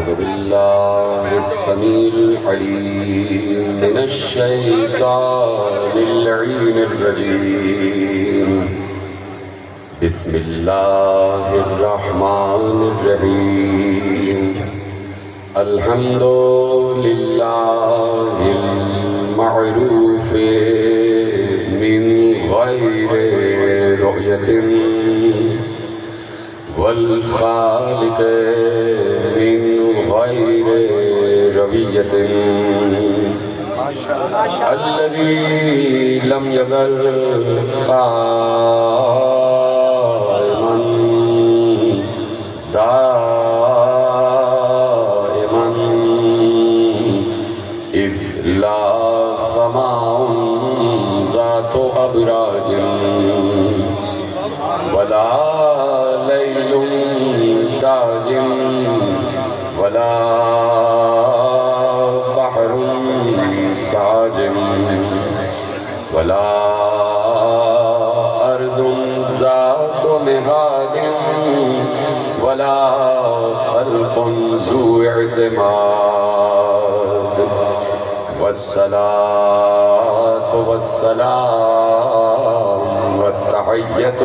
أعوذ بالله السميع العليم من الشيطان اللعين الرجيم بسم الله الرحمن الرحيم الحمد لله المعروف من غير رؤية والخالق من غير روية الذي لم يزل قائما دائما إذ لا سماء ذات أبراج ولا ليل داج ولا بحر ساج ولا أرض ذات مهاد ولا خلق ذو اعتماد والصلاة والسلام والتحية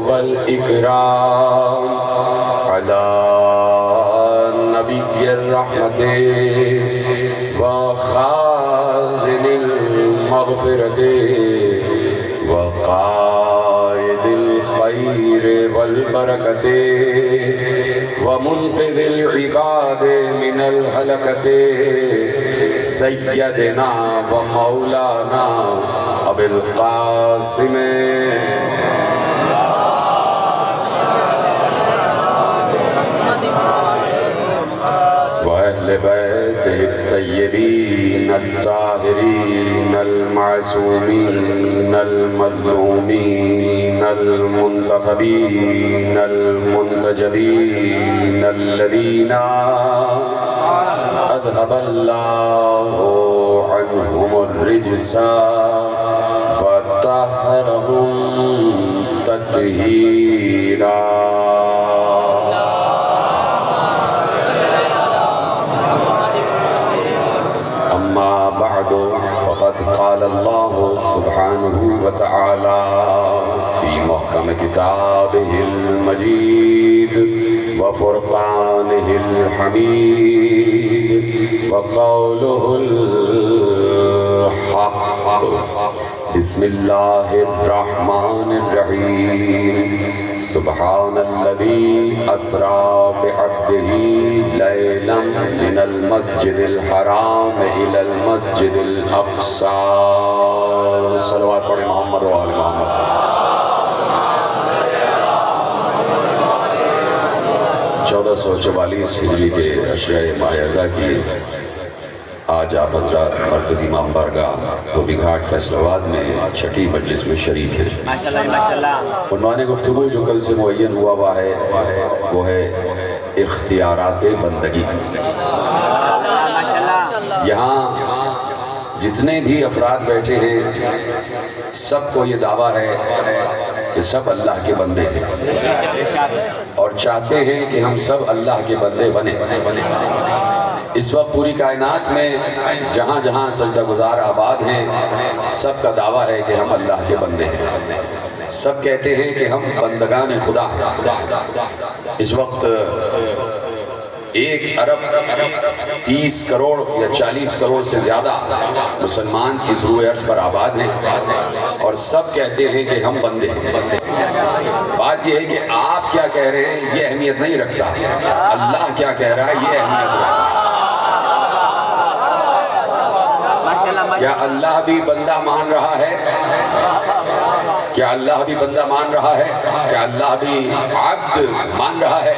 والإكرام على نبي الرحمة وخازن المغفرة وقائد الخير والبركة ومنقذ العباد من الهلكة سيدنا ومولانا أبي القاسم وأهل بيته الطيبين الطاهرين المعصومين المظلومين المنتخبين المنتجبين الذين أذهب الله عنهم الرجس وطهرهم تطهيرا أما بعد فقد قال الله سبحانه وتعالى في محكم كتابه المجيد وفرقانه الحميد وقوله الحق بسم الله الرحمن الرحيم سبحان الذي أسرى بعبده ليلا من المسجد الحرام إلى المسجد الأقصى صلوات پڑھیں محمد و آل محمد 1444 ہجری کے عشرہ ماہ اذا کی آج آپ حضرات مرکزی امام بارگاہ دھوبی گھاٹ فیصل آباد میں چھٹی مجلس میں شریک ہیں عنوان گفتگو جو کل سے معین ہوا ہے وہ ہے اختیارات بندگی یہاں جتنے بھی افراد بیٹھے ہیں سب کو یہ دعویٰ ہے کہ سب اللہ کے بندے ہیں اور چاہتے ہیں کہ ہم سب اللہ کے بندے بنے اس وقت پوری کائنات میں جہاں جہاں سجدہ گزار آباد ہیں سب کا دعویٰ ہے کہ ہم اللہ کے بندے ہیں سب کہتے ہیں کہ ہم بندگان خدا ہیں اس وقت 1 ارب 30 کروڑ یا 40 کروڑ سے زیادہ مسلمان اس روئے ارض پر آباد ہیں اور سب کہتے ہیں کہ ہم بندے ہیں بات یہ ہے کہ آپ کیا کہہ رہے ہیں یہ اہمیت نہیں رکھتا اللہ کیا کہہ رہا ہے یہ اہمیت رکھتا ہے کیا اللہ بھی بندہ مان رہا ہے کیا اللہ بھی بندہ مان رہا ہے کیا اللہ بھی عبد مان رہا ہے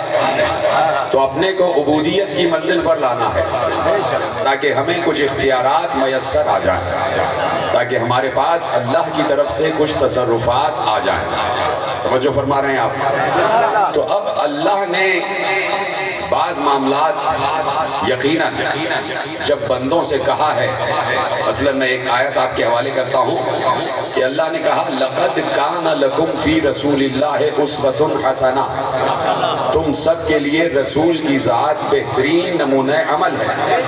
تو اپنے کو عبودیت کی منزل پر لانا ہے تاکہ ہمیں کچھ اختیارات میسر آ جائیں تاکہ ہمارے پاس اللہ کی طرف سے کچھ تصرفات آ جائیں توجہ فرما رہے ہیں آپ تو اب اللہ نے بعض معاملات یقیناً جب بندوں سے کہا ہے، مثلا میں ایک آیت آپ کے حوالے کرتا ہوں کہ اللہ نے کہا لَقَدْ كَانَ لَكُمْ فِي رَسُولِ اللَّهِ أُسْوَةٌ حَسَنَةٌ، تم سب کے لیے رسول کی ذات بہترین نمونہ عمل ہے،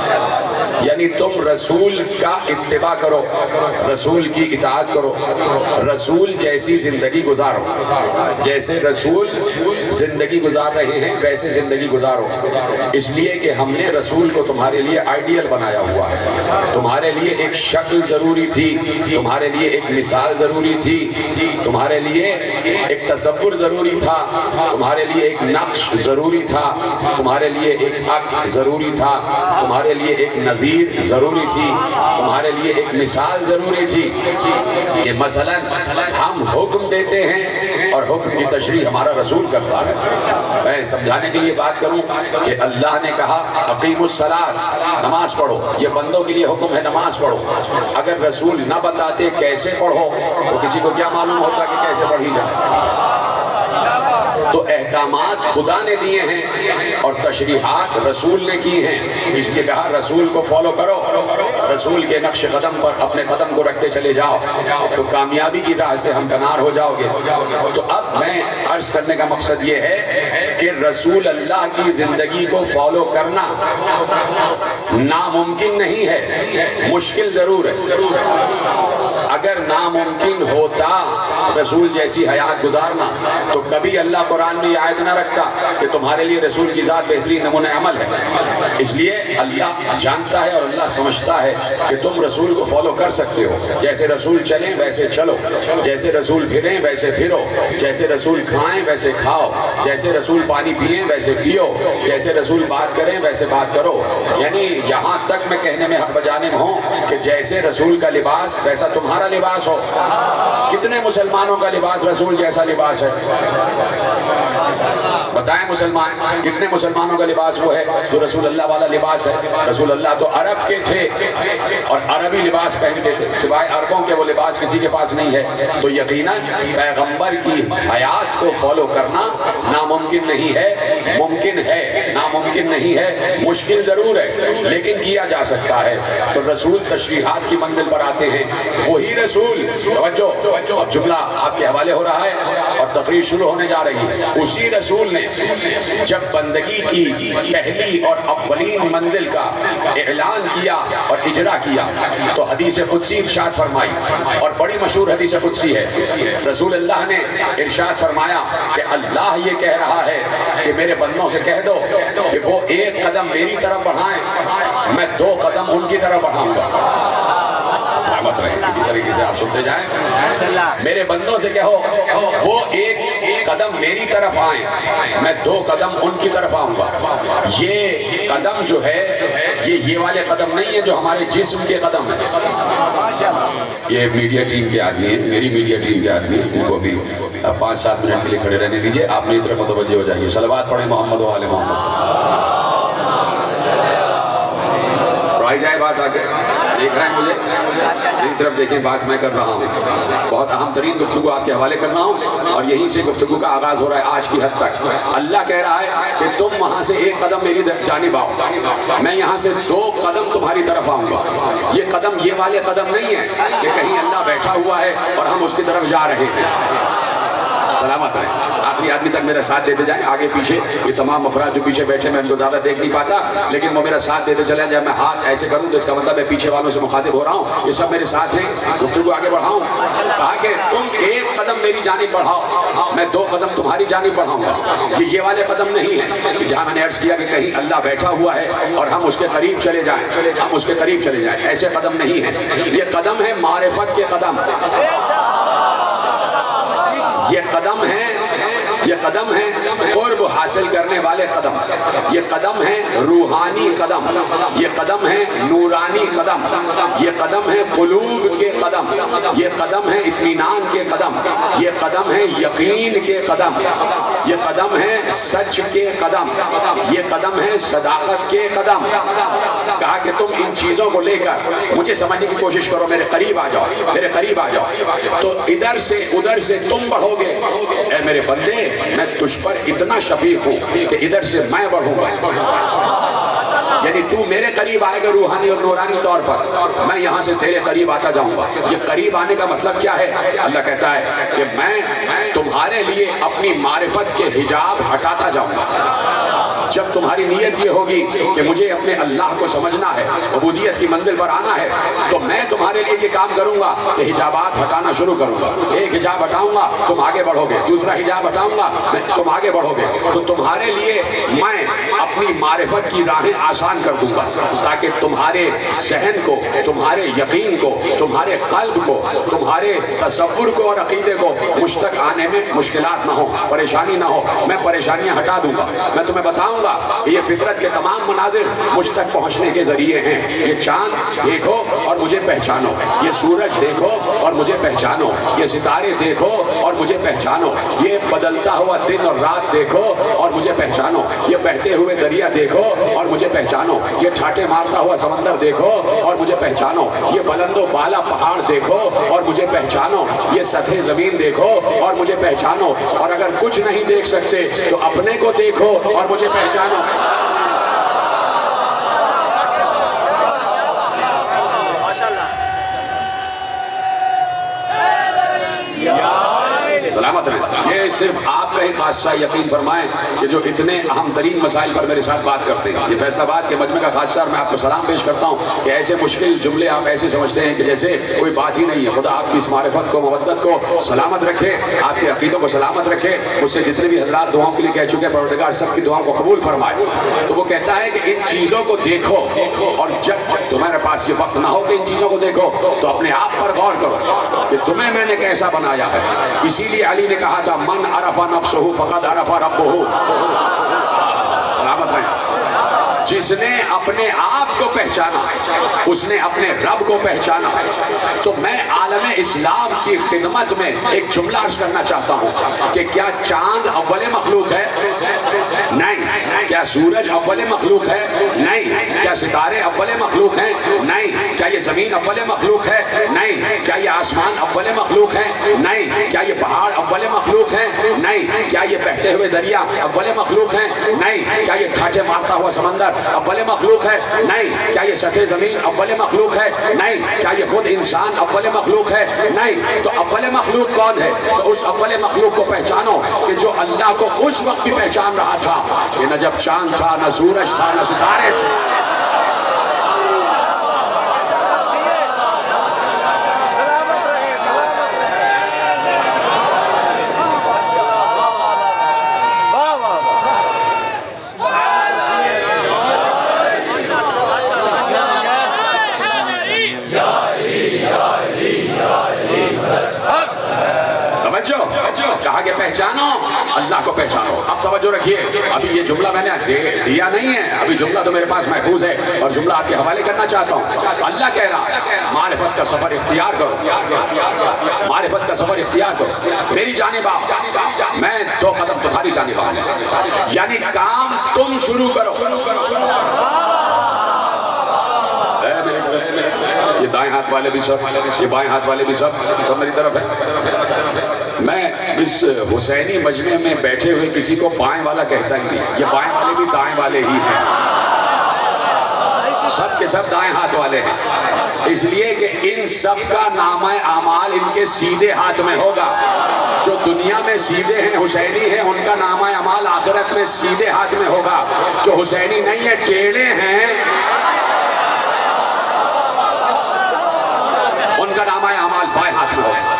یعنی تم رسول کا اتباع کرو، رسول کی اطاعت کرو، رسول جیسی زندگی گزارو، جیسے رسول زندگی گزار رہے ہیں ویسے زندگی گزارو، اس لیے کہ ہم نے رسول کو تمہارے لیے آئیڈیل بنایا ہوا ہے، تمہارے لیے ایک شکل ضروری تھی، تمہارے لیے ایک مثال ضروری تھی، تمہارے لیے ایک تصور ضروری تھا، تمہارے لیے ایک نقش ضروری تھا، تمہارے لیے ایک عکس ضروری تھا، تمہارے لیے ایک نظیر ضروری تھی، تمہارے لیے ایک مثال ضروری تھی کہ مثلا ہم حکم دیتے ہیں اور حکم کی تشریح ہمارا رسول کرتا ہے۔ میں سمجھانے کے لیے بات کروں کہ اللہ نے کہا اقیموا الصلاۃ، نماز پڑھو، یہ بندوں کے لیے حکم ہے نماز پڑھو، اگر رسول نہ بتاتے کیسے پڑھو تو کسی کو کیا معلوم ہوتا کہ کیسے پڑھی جائے؟ تو احکامات خدا نے دیے ہیں اور تشریحات رسول نے کی ہیں، اس لیے کہا رسول کو فالو کرو، رسول کے نقش قدم پر اپنے قدم کو رکھتے چلے جاؤ تو کامیابی کی راہ سے ہمکنار ہو جاؤ گے۔ تو اب میں عرض کرنے کا مقصد یہ ہے کہ رسول اللہ کی زندگی کو فالو کرنا ناممکن نہیں ہے، مشکل ضرور ہے۔ اگر ناممکن ہوتا رسول جیسی حیات گزارنا تو کبھی اللہ قرآن میں یہ آیت نہ رکھتا کہ تمہارے لیے رسول کی ذات بہترین نمونہ عمل ہے۔ اس لیے اللہ جانتا ہے اور اللہ سمجھتا ہے کہ تم رسول کو فالو کر سکتے ہو، جیسے رسول چلیں ویسے چلو، جیسے رسول پھریں ویسے پھرو، جیسے رسول کھائیں ویسے کھاؤ، جیسے رسول پانی پئیں ویسے پیو، جیسے رسول بات کریں ویسے بات کرو، یعنی یہاں تک میں کہنے میں حق بجانب ہوں کہ جیسے رسول کا لباس ویسا تمہارا لباس ہو۔ کتنے مسلمانوں کا لباس رسول جیسا لباس ہے؟ بتائیں مسلمان کتنے مسلمانوں کا لباس وہ ہے جو رسول اللہ والا لباس ہے؟ رسول اللہ تو عرب کے تھے اور عربی لباس پہنتے تھے، سوائے عربوں کے وہ لباس کسی کے پاس نہیں ہے۔ تو یقیناً پیغمبر کی حیات کو فالو کرنا ناممکن نہیں ہے، ممکن ہے، ناممکن نہیں ہے، مشکل ضرور ہے لیکن کیا جا سکتا ہے۔ تو رسول تشریحات کی منزل پر آتے ہیں، وہی رسول، توجہ اب جملہ آپ کے حوالے ہو رہا ہے اور تقریر شروع ہونے جا رہی ہے، اسی رسول نے جب بندگی کی پہلی اور اولین منزل کا اعلان کیا اور اجرا کیا تو حدیث قدسی ارشاد فرمائی، اور بڑی مشہور حدیث قدسی ہے۔ رسول اللہ نے ارشاد فرمایا کہ اللہ یہ کہہ رہا ہے کہ میرے بندوں سے کہہ دو کہ وہ ایک قدم میری طرف بڑھائیں، میں 2 قدم ان کی طرف بڑھاؤں گا۔ سلامت رہیں، اسی طریقے سے آپ سنتے جائیں۔ میرے بندوں سے کہو وہ ایک قدم میری طرف آئیں، میں 2 قدم ان کی طرف آؤں گا۔ یہ قدم جو ہے یہ والے قدم نہیں ہے جو ہمارے جسم کے قدم ہیں۔ یہ میڈیا ٹیم کے آدمی ہیں، میری میڈیا ٹیم کے آدمی ہیں، ان کو بھی 5-7 منٹ کے لیے کھڑے رہنے دیجئے، آپ میری طرف متوجہ ہو جائیے۔ صلوات پڑھیں محمد و آل محمد۔ پڑھائی جائے بات آگے، دیکھ رہے ہیں مجھے؟ میری طرف دیکھیں، بات میں کر رہا ہوں، بہت اہم ترین گفتگو آپ کے حوالے کر رہا ہوں اور یہیں سے گفتگو کا آغاز ہو رہا ہے آج کی حد تک۔ اللہ کہہ رہا ہے کہ تم وہاں سے 1 قدم میری جانب آؤ، میں یہاں سے 2 قدم تمہاری طرف آؤں گا۔ یہ قدم یہ والے قدم نہیں ہیں کہ کہیں اللہ بیٹھا ہوا ہے اور ہم اس کی طرف جا رہے ہیں۔ سلامت رہیں، آخری آدمی تک میرا ساتھ دیتے جائیں، آگے پیچھے یہ تمام افراد جو پیچھے بیٹھے میں ان کو زیادہ دیکھ نہیں پاتا لیکن وہ میرا ساتھ دیتے چلیں۔ جب میں ہاتھ ایسے کروں تو اس کا مطلب میں پیچھے والوں سے مخاطب ہو رہا ہوں، یہ سب میرے ساتھ ہیں، گفتگو آگے بڑھاؤں۔ کہا کہ تم 1 قدم میری جانب بڑھاؤ، میں 2 قدم تمہاری جانب بڑھاؤں گا۔ یہ والے قدم نہیں ہے جہاں میں نے عرض کیا کہ کہیں اللہ بیٹھا ہوا ہے اور ہم اس کے قریب چلے جائیں، ہم اس کے قریب چلے جائیں، ایسے قدم نہیں ہے۔ یہ قدم ہے معرفت کے قدم، یہ قدم ہے قرب حاصل کرنے والے قدم، یہ قدم ہے روحانی قدم، یہ قدم ہے نورانی قدم، یہ قدم ہے قلوب کے قدم، یہ قدم ہے اطمینان کے قدم، یہ قدم ہے یقین کے قدم، یہ قدم ہے سچ کے قدم، یہ قدم ہے صداقت کے قدم۔ کہا کہ تم ان چیزوں کو لے کر مجھے سمجھنے کی کوشش کرو، میرے قریب آ جاؤ، میرے قریب آ جاؤ، تو ادھر سے ادھر سے تم بڑھو گے۔ اے میرے بندے میں تجھ پر اتنا شفیق ہوں کہ ادھر سے میں بڑھوں گا، یعنی تو میرے قریب آئے گا روحانی اور نورانی طور پر، میں یہاں سے تیرے قریب آتا جاؤں گا۔ یہ قریب آنے کا مطلب کیا ہے؟ اللہ کہتا ہے کہ میں تمہارے لیے اپنی معرفت کے حجاب ہٹاتا جاؤں گا۔ جب تمہاری نیت یہ ہوگی کہ مجھے اپنے اللہ کو سمجھنا ہے، عبودیت کی منزل پر آنا ہے، تو میں تمہارے لیے یہ کام کروں گا کہ حجابات ہٹانا شروع کروں گا۔ ایک حجاب ہٹاؤں گا، تم آگے بڑھو گے، دوسرا حجاب ہٹاؤں گا، تم آگے بڑھو گے، تو تمہارے لیے میں اپنی معرفت کی راہیں آسان کر دوں گا، تاکہ تمہارے ذہن کو، تمہارے یقین کو، تمہارے قلب کو، تمہارے تصور کو اور عقیدے کو مجھ تک آنے میں مشکلات نہ ہو، پریشانی نہ ہو۔ میں پریشانیاں ہٹا دوں گا، میں تمہیں بتاؤں گا کہ یہ فطرت کے تمام مناظر مجھ تک پہنچنے کے ذریعے ہیں۔ یہ چاند دیکھو اور مجھے پہچانو، یہ سورج دیکھو اور مجھے پہچانو، یہ ستارے دیکھو اور مجھے پہچانو، یہ بدلتا ہوا دن اور رات دیکھو اور مجھے پہچانو، یہ بہتے ہوئے دریا دیکھو اور مجھے پہچانو، یہ چھاٹے مارتا ہوا سمندر دیکھو اور مجھے پہچانو، یہ بلند و بالا پہاڑ دیکھو اور مجھے پہچانو، یہ سطح زمین دیکھو اور مجھے پہچانو، اور اگر کچھ نہیں دیکھ سکتے تو اپنے کو دیکھو اور مجھے پہچانو۔ سلامت رہے۔ یہ صرف آپ کا ہی خاصہ یقین فرمائیں کہ جو اتنے اہم ترین مسائل پر میرے ساتھ بات کرتے ہیں۔ یہ فیصل آباد کے مجمع کا خاصہ، اور میں آپ کو سلام پیش کرتا ہوں کہ ایسے مشکل جملے آپ ایسے سمجھتے ہیں کہ جیسے کوئی بات ہی نہیں ہے۔ خدا آپ کی اس معرفت کو، مودت کو سلامت رکھے، آپ کے عقیدوں کو سلامت رکھے۔ مجھ سے جتنے بھی حضرات دعاؤں کے لیے کہہ چکے ہیں، پروردگار سب کی دعاؤں کو قبول فرمائے۔ تو وہ کہتا ہے کہ ان چیزوں کو دیکھو، اور جب تمہارے پاس یہ وقت نہ ہو کہ ان چیزوں کو دیکھو تو اپنے آپ پر غور کرو کہ تمہیں میں نے کیسا بنایا ہے۔ اسی لیے علی نے کہا تھا من عرف نفسہ فقد عرف ربہ۔ سلامت رہے۔ جس نے اپنے آپ کو پہچانا اس نے اپنے رب کو پہچانا۔ تو میں عالم اسلام کی خدمت میں ایک جملہ عرض کرنا چاہتا ہوں کہ کیا چاند اول مخلوق ہے؟ نہیں۔ کیا سورج اول مخلوق ہے؟ نہیں۔ کیا ستارے اول مخلوق ہیں؟ نہیں۔ کیا یہ زمین اول مخلوق ہے؟ نہیں۔ کیا یہ آسمان اول مخلوق ہے؟ نہیں۔ کیا یہ پہاڑ اول مخلوق ہے؟ نہیں۔ کیا یہ بہتے ہوئے دریا اول مخلوق ہیں؟ نہیں۔ کیا یہ چھاٹے مارتا ہوا سمندر اول مخلوق ہے؟ نہیں۔ کیا یہ سطح زمین اول مخلوق ہے؟ نہیں۔ کیا یہ خود انسان اول مخلوق ہے؟ نہیں۔ تو اول مخلوق کون ہے؟ تو اس اول مخلوق کو پہچانو کہ جو اللہ کو اس وقت بھی پہچان رہا تھا کہ نہ جب چاند تھا، نہ سورج تھا، نہ ستارے تھے۔ کہا کہ پہچانو، اللہ کو پہچانو۔ اب توجہ رکھیے، ابھی یہ جملہ میں نے دیا نہیں ہے، ابھی جملہ تو میرے پاس محفوظ ہے اور جملہ آپ کے حوالے کرنا چاہتا ہوں۔ اللہ کہہ رہا ہے معرفت کا سفر اختیار کرو، معرفت کا سفر اختیار کرو، میری جانب آؤ، میں 2 قدم تمہاری جانب آؤں، یعنی کام تم شروع کرو۔ یہ دائیں ہاتھ والے بھی سب، یہ بائیں ہاتھ والے بھی سب میری طرف ہے۔ میں اس حسینی مجمع میں بیٹھے ہوئے کسی کو بائیں والا کہتا ہی نہیں، یہ بائیں والے بھی دائیں والے ہی ہیں، سب کے سب دائیں ہاتھ والے ہیں، اس لیے کہ ان سب کا نامہ اعمال ان کے سیدھے ہاتھ میں ہوگا۔ جو دنیا میں سیدھے ہیں، حسینی ہیں، ان کا نامہ اعمال آخرت میں سیدھے ہاتھ میں ہوگا۔ جو حسینی نہیں ہے، ٹیڑھے ہیں، ان کا نامہ اعمال بائیں ہاتھ میں ہوگا۔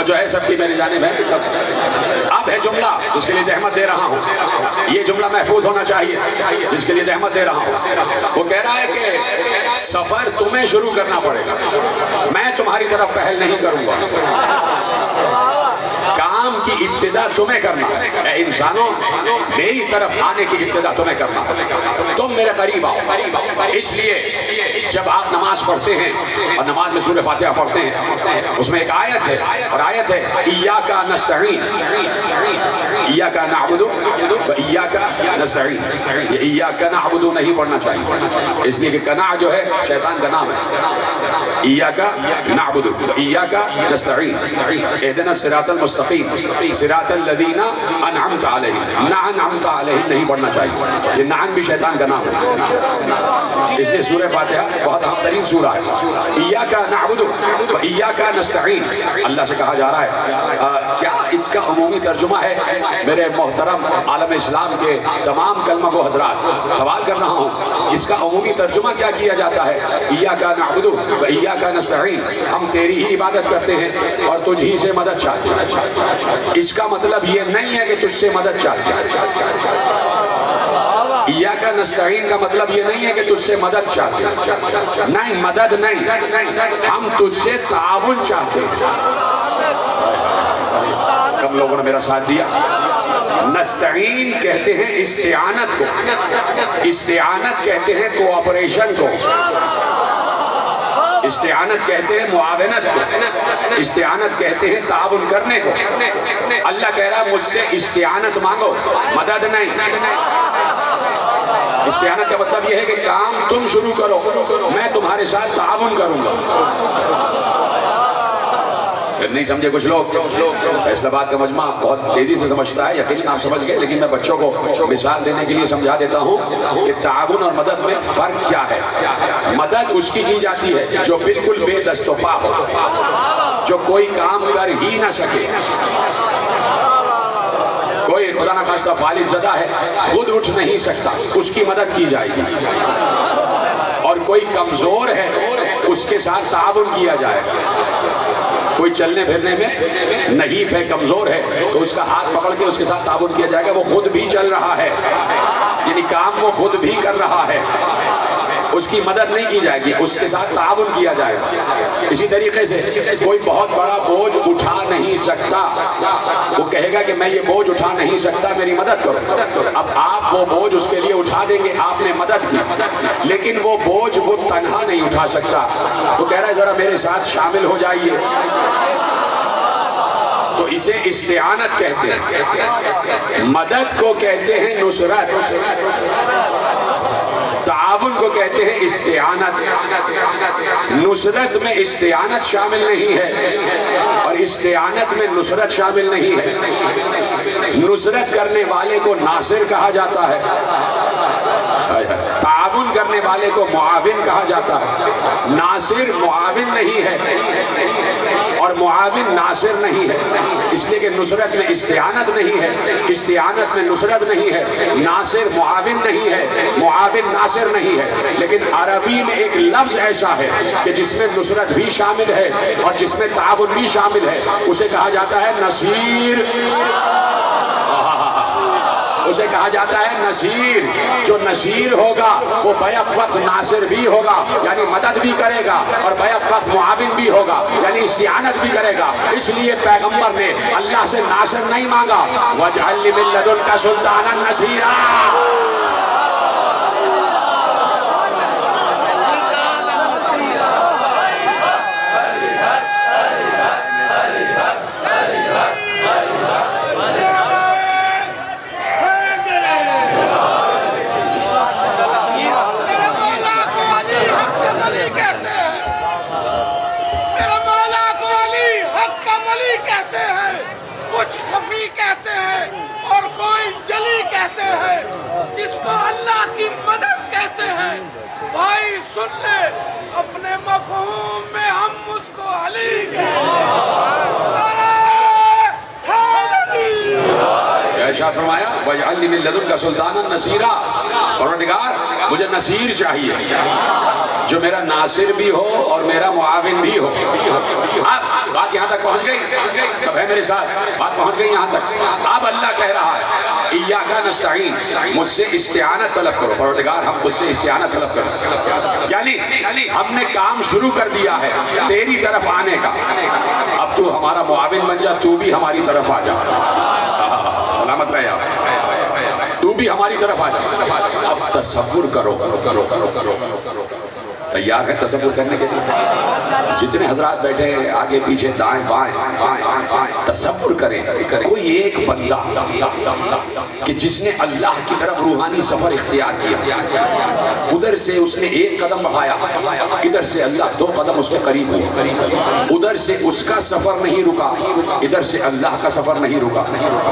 جو ہے سب کی میری جانب ہے سب۔ اب ہے جملہ جس کے لیے زحمت دے رہا ہوں، یہ جملہ محفوظ ہونا چاہیے جس کے لیے زحمت دے رہا ہوں۔ وہ کہہ رہا ہے کہ سفر تمہیں شروع کرنا پڑے گا، میں تمہاری طرف پہل نہیں کروں گا، کام کام کی ابتدا تمہیں کرنا، اے انسانوں میری طرف آنے کی ابتدا تمہیں کرنا، تم میرے قریب آؤ۔ اس لیے جب آپ نماز پڑھتے ہیں اور نماز میں سورہ فاتحہ پڑھتے ہیں، اس میں ایک آیت ہے، اور آیت ہے ایاک نستعین، ایاک نعبد و ایاک نستعین۔ یہ ایاک نعبد نہیں پڑھنا چاہیے، اس لیے کہ کنع جو ہے شیطان کا نام ہے۔ ایاک نعبد و ایاک نستعین، اہدنا الصراط المستقیم صراط الذین انعمت علیہم، انعمت علیہم نہیں پڑھنا چاہیے، یہ نعن بھی شیطان کا نام ہے۔ اس لیے سورہ فاتحہ بہت اہم ترین سورہ ہے۔ ایاک نعبد و ایاک نستعین، اللہ سے کہا جا رہا ہے۔ کیا اس کا عمومی ترجمہ ہے؟ میرے محترم عالم اسلام کے تمام کلمہ گو حضرات، سوال کر رہا ہوں، اس کا عمومی ترجمہ کیا کیا جاتا ہے؟ ایاک نعبد و ایاک نستعین، ہم تیری ہی عبادت کرتے ہیں اور تجھ ہی سے مدد چاہتے ہیں۔ اس کا مطلب یہ نہیں ہے کہ تجھ سے مدد چاہتے ہیں۔ ایاک نستعین کا مطلب یہ نہیں ہے کہ تجھ سے مدد چاہتے ہیں، نہیں، مدد نہیں، ہم تجھ سے تعاون چاہتے ہیں۔ کم لوگوں نے میرا ساتھ دیا؟ نستعین کہتے ہیں استعانت کو، استعانت کہتے ہیں کوآپریشن کو، استعانت کہتے ہیں معاونت کو، استعانت کہتے ہیں تعاون کرنے کو۔ اللہ کہہ رہا ہے مجھ سے استعانت مانگو، مدد نہیں۔ استعانت کا مطلب یہ ہے کہ کام تم شروع کرو، میں تمہارے ساتھ تعاون کروں گا۔ نہیں سمجھے کچھ لوگ؟ فیصل آباد کا مجمع بہت تیزی سے سمجھتا ہے، یقیناً آپ سمجھ گئے، لیکن میں بچوں کو مثال دینے کے لیے سمجھا دیتا ہوں کہ تعاون اور مدد میں فرق کیا ہے۔ مدد اس کی کی جاتی ہے جو بالکل بے دست و پا ہو، جو کوئی کام کر ہی نہ سکے۔ کوئی خدا نہ خواستہ فالج زدہ ہے، خود اٹھ نہیں سکتا، اس کی مدد کی جائے گی۔ اور کوئی کمزور ہے، اس کے ساتھ تعاون کیا جائے گا۔ کوئی چلنے پھرنے میں نحیف ہے، کمزور ہے، تو اس کا ہاتھ پکڑ کے اس کے ساتھ تعاون کیا جائے گا۔ وہ خود بھی چل رہا ہے، یعنی کام وہ خود بھی کر رہا ہے، اس کی مدد نہیں کی جائے گی، اس کے ساتھ تعاون کیا جائے گا۔ اسی طریقے سے کوئی بہت بڑا بوجھ اٹھا نہیں سکتا، وہ کہے گا کہ میں یہ بوجھ اٹھا نہیں سکتا، میری مدد کرو۔ اب آپ وہ بوجھ اس کے لیے اٹھا دیں گے، آپ نے مدد کی، لیکن وہ بوجھ وہ تنہا نہیں اٹھا سکتا، وہ کہہ رہا ہے ذرا میرے ساتھ شامل ہو جائیے، تو اسے استعانت کہتے ہیں۔ مدد کو کہتے ہیں نصرت، تعاون کو کہتے ہیں استعانت۔ نصرت میں استعانت شامل نہیں ہے اور استعانت میں نصرت شامل نہیں ہے۔ نصرت کرنے والے کو ناصر کہا جاتا ہے، تعاون کرنے والے کو معاون کہا جاتا ہے۔ ناصر معاون نہیں ہے اور معاون ناصر نہیں ہے، اس لیے کہ نصرت میں استعانت نہیں ہے، استعانت میں نصرت نہیں ہے، ناصر معاون نہیں ہے، معاون ناصر نہیں ہے۔ لیکن عربی میں ایک لفظ ایسا ہے کہ جس میں نصرت بھی شامل ہے اور جس میں تعاون بھی شامل ہے، اسے کہا جاتا ہے نصیر۔ اسے کہا جاتا ہے نصیر۔ جو نصیر ہوگا وہ بیک وقت ناصر بھی ہوگا، یعنی مدد بھی کرے گا، اور بیک وقت معاون بھی ہوگا، یعنی استعانت بھی کرے گا۔ اس لیے پیغمبر نے اللہ سے ناصر نہیں مانگا، وَاجْعَلْ لِي مِن لَّدُنْكَ سُلْطَانًا نَصِيرًا۔ جس کو اللہ کی مدد کہتے ہیں، بھائی سن لے، اپنے مفہوم میں ہم اس کو علی کہتے ہیں۔ ارشاد فرمایا وَاجْعَلْ لِي مِن لَّدُنْكَ سُلْطَانًا نَصِيرًا، پروردگار مجھے نصیر چاہیے جو میرا ناصر بھی ہو اور میرا معاون بھی ہو۔ بات یہاں تک پہنچ گئی؟ سب ہے میرے ساتھ؟ بات پہنچ گئی یہاں تک؟ اب اللہ کہہ رہا ہے ایاک نستعین، مجھ سے استعانت طلب کرو، پروردگار ہم مجھ سے استعانت طلب کرو، یعنی ہم نے کام شروع کر دیا ہے تیری طرف آنے کا، اب تو ہمارا ہمارا معاون بن جا، تو بھی ہماری طرف آ جا. سلامت رہے آپ، تو بھی ہماری طرف آ جا. اب تصور کرو. تیار ہے تصور کرنے کے لیے؟ جتنے حضرات بیٹھے ہیں آگے پیچھے دائیں بائیں تصور کریں کوئی ایک بندہ کہ جس نے اللہ کی طرف روحانی سفر اختیار کیا. ادھر سے اس نے ایک قدم بڑھایا، ادھر سے اللہ 2 قدم اس کے قریب ہوا. ادھر سے اس کا سفر نہیں رکا، ادھر سے اللہ کا سفر نہیں رکا.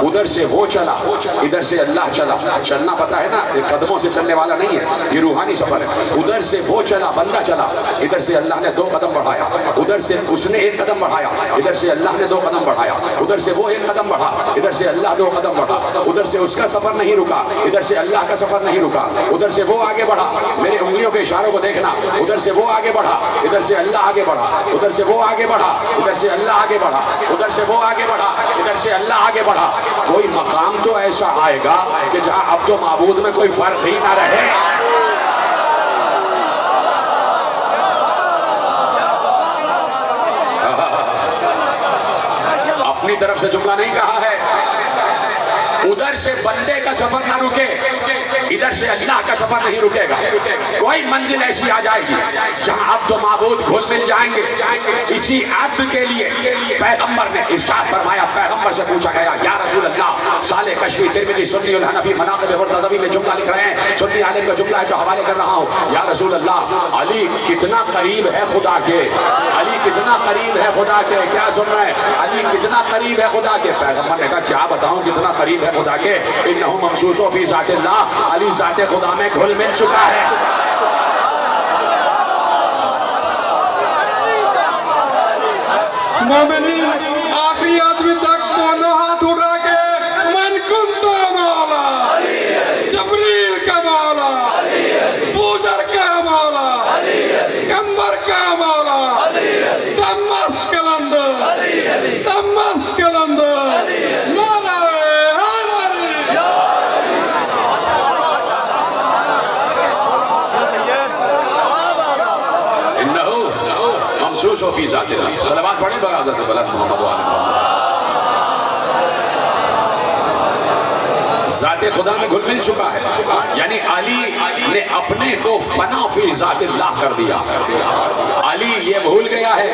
ادھر سے وہ چلا، ادھر سے اللہ چلا. چلنا پتا ہے نا، قدموں سے چلنے والا نہیں ہے، یہ روحانی سفر ہے. ادھر سے وہ چلا، بندہ چلا، ادھر سے اللہ نے 2 قدم بڑھایا. ادھر سے اس نے 1 قدم بڑھایا، ادھر سے اللہ نے 2 قدم بڑھایا. ادھر سے وہ 1 قدم بڑھا، ادھر سے اللہ 2 قدم بڑھا. ادھر سے اس کا سفر نہیں رکا، ادھر سے اللہ کا سفر نہیں رکا. ادھر سے وہ آگے بڑھا، میرے انگلیوں کے اشاروں کو دیکھنا. ادھر سے وہ آگے بڑھا، ادھر سے اللہ آگے بڑھا. ادھر سے وہ آگے بڑھا، ادھر سے اللہ آگے بڑھا. ادھر سے وہ آگے بڑھا، ادھر سے اللہ آگے بڑھا. کوئی مقام تو ایسا آئے گا کہ جہاں اب تو معبود میں کوئی فرق ہی نہ رہے. اپنی طرف سے جملہ نہیں کہا ہے. ادھر سے بندے کا سفر نہ رکے، ادھر سے اللہ کا سفر نہیں رکے گا. کوئی منزل ایسی آ جائے گی جہاں اب تو معبود گھل مل جائیں گے. اسی عبد کے لیے پیغمبر نے ارشاد فرمایا. پیغمبر سے پوچھا گیا یا رسول اللہ، صالح کشفی ترمذی سنی الحنفی مناقب مرتضوی میں جملہ لکھ رہے ہیں، سنی عالم کا جملہ ہے جو حوالے کر رہا ہوں. یا رسول اللہ، علی کتنا قریب ہے خدا کے، علی کتنا قریب ہے خدا کے. کیا سن رہے ہیں؟ علی کتنا قریب ہے خدا کے. پیغمبر نے کہا کیا بتاؤں کتنا قریب ہے خدا کے؟ انہو ممسوس فی ذات اللہ، علی ذات خدا میں گھل مل چکا ہے. مومنین آخری آدمی تک دونوں ہاتھ اٹھا کے من کنت مولا، جبریل کا مولا، بوذر کا مولا، کمبر کا مولا، تمس کلندر، تمس کلندر. نعرہ حیدری. ممسوس فی ذات اللہ. صلوات پڑھیں برادر بلند محمد و آل محمد. ذات خدا میں گھل مل چکا ہے، یعنی علی نے اپنے کو فنا فی ذات اللہ کر دیا. علی یہ بھول گیا ہے،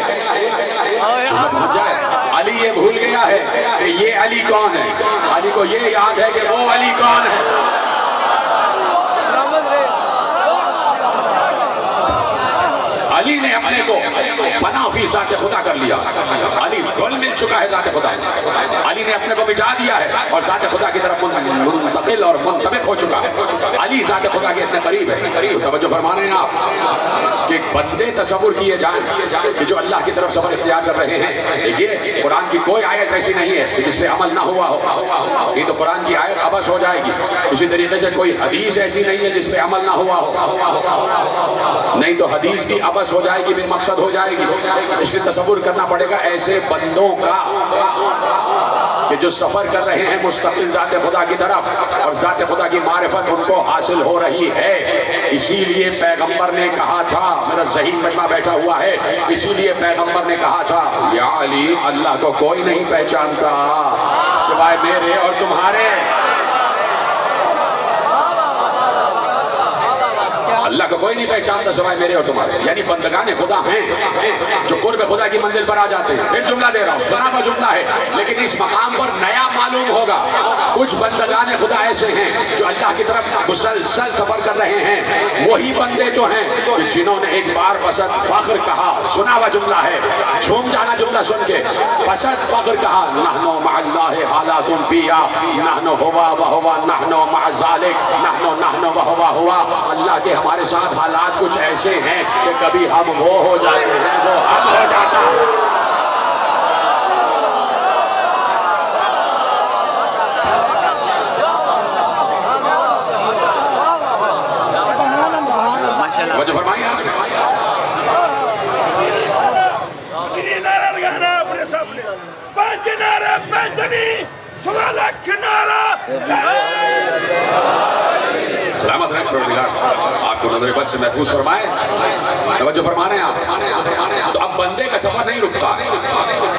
پہنچ جائے، علی یہ بھول گیا ہے کہ یہ علی کون ہے. علی کو یہ یاد ہے کہ وہ علی کون ہے. علی نے اپنے کو فنا فی ذات خدا کر لیا. علی گھل مل چکا ہے ذات خدا. علی نے اپنے کو مٹا دیا ہے اور ذات خدا کی طرف منتقل اور منطبق ہو چکا ہے. علی ذات خدا کے اتنے قریب ہے. توجہ فرمانے ہیں آپ کہ بندے تصور کیے جائیں کہ جو اللہ کی طرف سفر اختیار کر رہے ہیں. دیکھیے قرآن کی کوئی آیت ایسی نہیں ہے جس پہ عمل نہ ہوا ہو. یہ تو قرآن کی آیت عبث ہو جائے گی. اسی طریقے سے کوئی حدیث ایسی نہیں ہے جس پہ عمل نہ ہوا ہو. نہیں تو حدیث بھی عبث ہو جائے گی، بے مقصد ہو جائے گی. اس لیے تصور کرنا پڑے گا ایسے بندوں کا کہ جو سفر کر رہے ہیں مستقل ذات خدا کی طرف اور ذات خدا کی معرفت ان کو حاصل ہو رہی ہے. اسی لیے پیغمبر نے کہا تھا، میرا ذہین مجمع بیٹھا ہوا ہے، اسی لیے پیغمبر نے کہا تھا یا علی اللہ کو کوئی نہیں پہچانتا سوائے میرے اور تمہارے. اللہ کو کوئی نہیں پہچانتا سوائے میرے اور تمہارے. یعنی بندگان خدا ہیں جو قرب خدا کی منزل پر آ جاتے ہیں. پھر جملہ دے رہا ہوں، سنا ہوا جملہ ہے لیکن اس مقام پر نیا معلوم ہوگا. کچھ بندگان خدا ایسے ہیں جو اللہ کی طرف مسلسل سفر کر رہے ہیں. وہی بندے تو ہیں کہ جنہوں نے ایک بار بسط فخر کہا. سنا ہوا جملہ ہے، جھوم جانا جملہ سن کے. بسط فخر کہا نحنو مع اللہ حالات فیہا، نحنو ہوا وہوا، نحنو مع ذالک، نحنو وہوا ہوا. اللہ کے ہمارے ساتھ حالات کچھ ایسے ہیں کہ کبھی ہم وہ ہو جاتے ہیں، وہ ہم ہو جاتا ہے. وجہ فرمائیے آپ نے نعرہ لگانا اپنے سامنے. 5 نعرہ 5 سوا لاکھ نعرہ. سلامت رہے پروردگار آپ کو کو نظر بد سے محفوظ فرمائے. توجہ فرما رہے ہیں آپ. تو اب بندے کا سفر نہیں رکتا,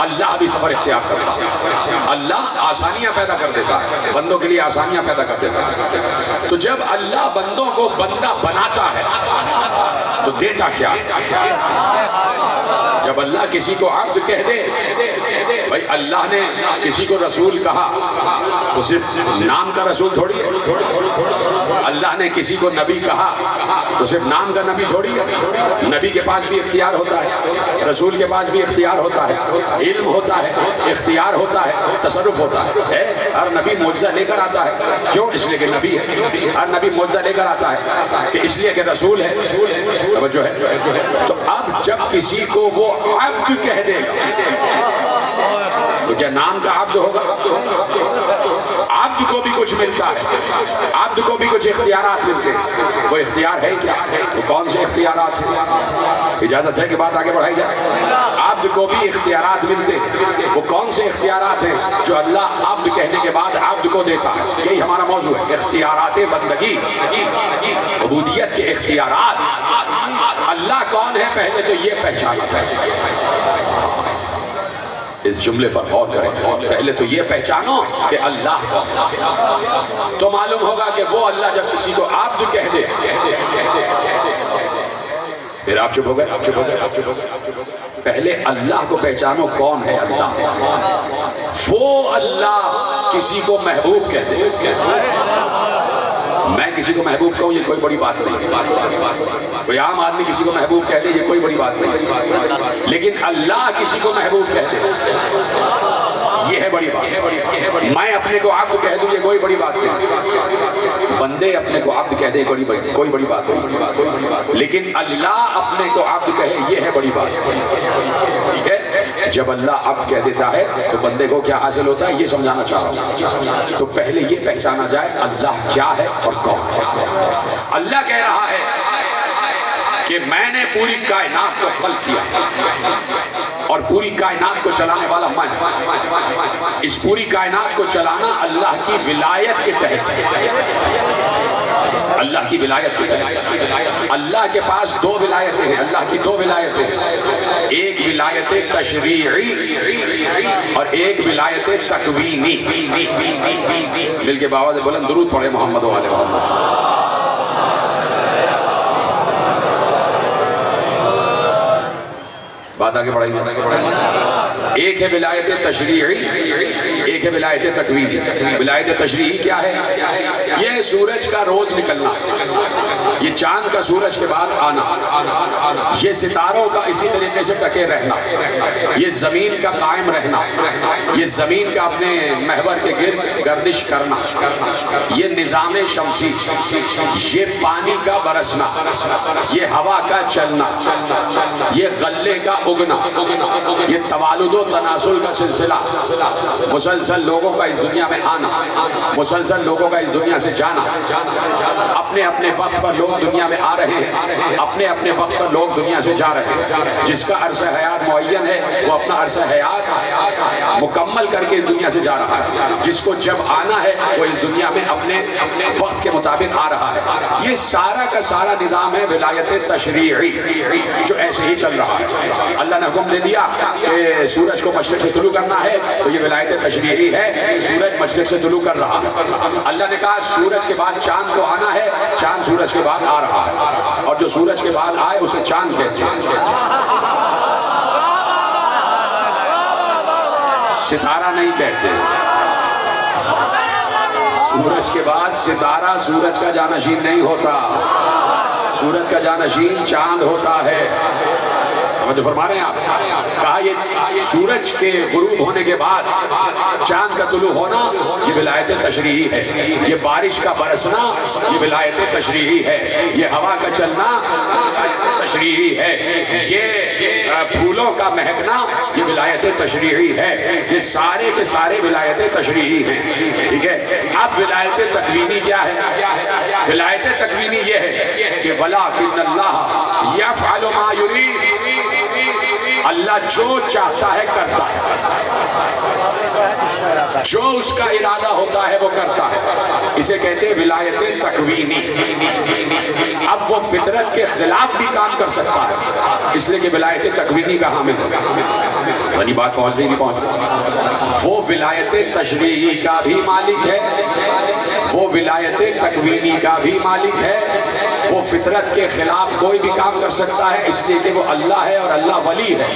اللہ بھی سفر اختیار کرتا ہے. اللہ آسانیاں پیدا کر دیتا ہے, بندوں کے لیے آسانیاں پیدا کر دیتا ہے. تو جب اللہ بندوں کو بندہ بناتا ہے تو دیتا کیا؟ جب اللہ کسی کو عبد کہہ دے, بھائی اللہ نے کسی کو رسول کہا تو صرف نام کا رسول تھوڑی ہے. اللہ نے کسی کو نبی کہا تو صرف نام کا نبی تھوڑی ہے. نبی کے پاس بھی اختیار ہوتا ہے, رسول کے پاس بھی اختیار ہوتا ہے, علم ہوتا ہے, اختیار ہوتا ہے, تصرف ہوتا ہے. ہر نبی معجزہ لے کر آتا ہے. کیوں؟ اس لیے کہ نبی ہے. ہر نبی معجزہ لے کر آتا ہے کہ اس لیے کہ رسول ہے. توجہ ہے. تو اب جب کسی کو وہ عبد کہہ دے تو کیا نام کا عبد ہوگا؟ عبد کو بھی کچھ ملتا ہے, عبد کو بھی کچھ اختیارات ملتے ہیں. وہ اختیار ہے کیا؟ تو کون سے اختیارات ہیں؟ اجازت ہے کہ بات آگے بڑھائی جائے. عبد کو بھی اختیارات ملتے ہیں. وہ کون سے اختیارات ہیں جو اللہ عبد کہنے کے بعد عبد کو دیتا ہے؟ یہی ہمارا موضوع ہے, اختیارات بندگی, عبودیت کے اختیارات. اللہ کون ہے پہلے تو یہ پہچانا. اس جملے پر غور کریں. پہلے تو یہ پہچانو کہ اللہ کون ہے, تو معلوم ہوگا کہ وہ اللہ جب کسی کو عبد کہہ دے. پھر آپ چپ ہو گئے. پہلے اللہ کو پہچانو کون ہے اللہ. وہ اللہ کسی کو محبوب کہہ دے. میں کسی کو محبوب کہوں یہ کوئی بڑی بات نہیں. کوئی عام آدمی کسی کو محبوب کہہ دے یہ کوئی بڑی بات نہیں. لیکن اللہ کسی کو محبوب کہہ دے یہ ہے بڑی بات. میں اپنے کو عبد کہہ دوں یہ کوئی بڑی بات نہیں. بندے اپنے کو عبد کہہ دے کوئی بڑی بات نہیں. لیکن اللہ اپنے کو عبد کہے یہ ہے بڑی بات. ٹھیک ہے. جب اللہ عبد کہہ دیتا ہے تو بندے کو کیا حاصل ہوتا ہے یہ سمجھانا چاہ رہا ہوں. تو پہلے یہ پہچانا جائے اللہ کیا ہے اور کون ہے. اللہ کہہ رہا ہے کہ میں نے پوری کائنات کو خلق کیا اور پوری کائنات کو چلانے والا میں. اس پوری کائنات کو چلانا اللہ کی ولایت کے تحت ہے. اللہ کی ولایت کے تحت. اللہ کے پاس دو ولایتیں ہیں. اللہ کی دو ولایتیں ہیں. ایک ولایت تشریعی اور ایک ولایت تکوینی. مل کے باوازِ بلند درود پڑھے محمد و آل محمد. بات آگے بڑھائی. ایک ہے ولایت تشریعی, ایک ہے ولایت تکوینی. ولایت تشریعی کیا ہے؟ یہ سورج کا روز نکلنا, یہ چاند کا سورج کے بعد آنا, یہ ستاروں کا اسی طریقے سے ٹکے رہنا, یہ زمین کا قائم رہنا, یہ زمین کا اپنے محور کے گرد گردش کرنا, یہ نظام شمسی, یہ پانی کا برسنا, یہ ہوا کا چلنا, یہ غلے کا اگنا, یہ توالد و تناسل کا سلسلہ, مسلسل لوگوں کا اس دنیا میں آنا, مسلسل لوگوں کا اس دنیا سے جانا. اپنے اپنے وقت پر لوگ دنیا میں آ رہے ہیں, اپنے اپنے وقت پر لوگ دنیا سے جا رہے ہیں. جس کا عرصہ حیات معین ہے وہ اپنا عرصہ حیات مکمل کر کے اس دنیا سے جا رہا ہے. جس کو جب آنا ہے وہ اس دنیا میں اپنے وقت کے مطابق آ رہا ہے. یہ سارا کا سارا نظام ہے ولایت تشریعی جو ایسے ہی چل رہا ہے. اللہ نے حکم دے دیا کہ سورج کو مشرق سے طلوع کرنا ہے تو یہ ولایت تشریعی ہے. سورج مشرق سے طلوع کر رہا ہے. اللہ نے کہا سورج کے بعد چاند کو آنا ہے, چاند سورج کے بعد آ رہا ہے, اور جو سورج کے بعد آئے اسے چاند کہتے ہیں. ستارہ نہیں کہتے. سورج کے بعد ستارہ سورج کا جانشین نہیں ہوتا, سورج کا جانشین چاند ہوتا ہے. جو فرما رہے ہیں آپ, کہا یہ سورج کے غروب ہونے کے بعد چاند کا طلوع ہونا یہ ولایت تشریعی ہے. یہ بارش کا برسنا یہ ولایت تشریعی ہے. یہ ہوا کا چلنا تشریعی ہے. یہ پھولوں کا مہکنا یہ ولایت تشریعی ہے. یہ سارے کے سارے ولایت تشریعی ہیں. ٹھیک ہے. اب ولایت تکوینی کیا ہے؟ ولایت تکوینی یہ ہے کہ وَلَٰكِنَّ اللَّهَ يَفْعَلُ مَا يُرِيدُ. اللہ جو چاہتا ہے کرتا ہے, جو اس کا ارادہ ہوتا ہے وہ کرتا ہے. اسے کہتے ہیں ولایت تکوینی. اب وہ فطرت کے خلاف بھی کام کر سکتا ہے اس لیے کہ ولایت تکوینی کا حامل ہے. یعنی بات پہنچ رہی نہیں پہنچ رہی. وہ ولایت تشریعی کا بھی مالک ہے, وہ ولایت تکوینی کا بھی مالک ہے. وہ فطرت کے خلاف کوئی بھی کام کر سکتا ہے اس لیے کہ وہ اللہ ہے اور اللہ ولی ہے.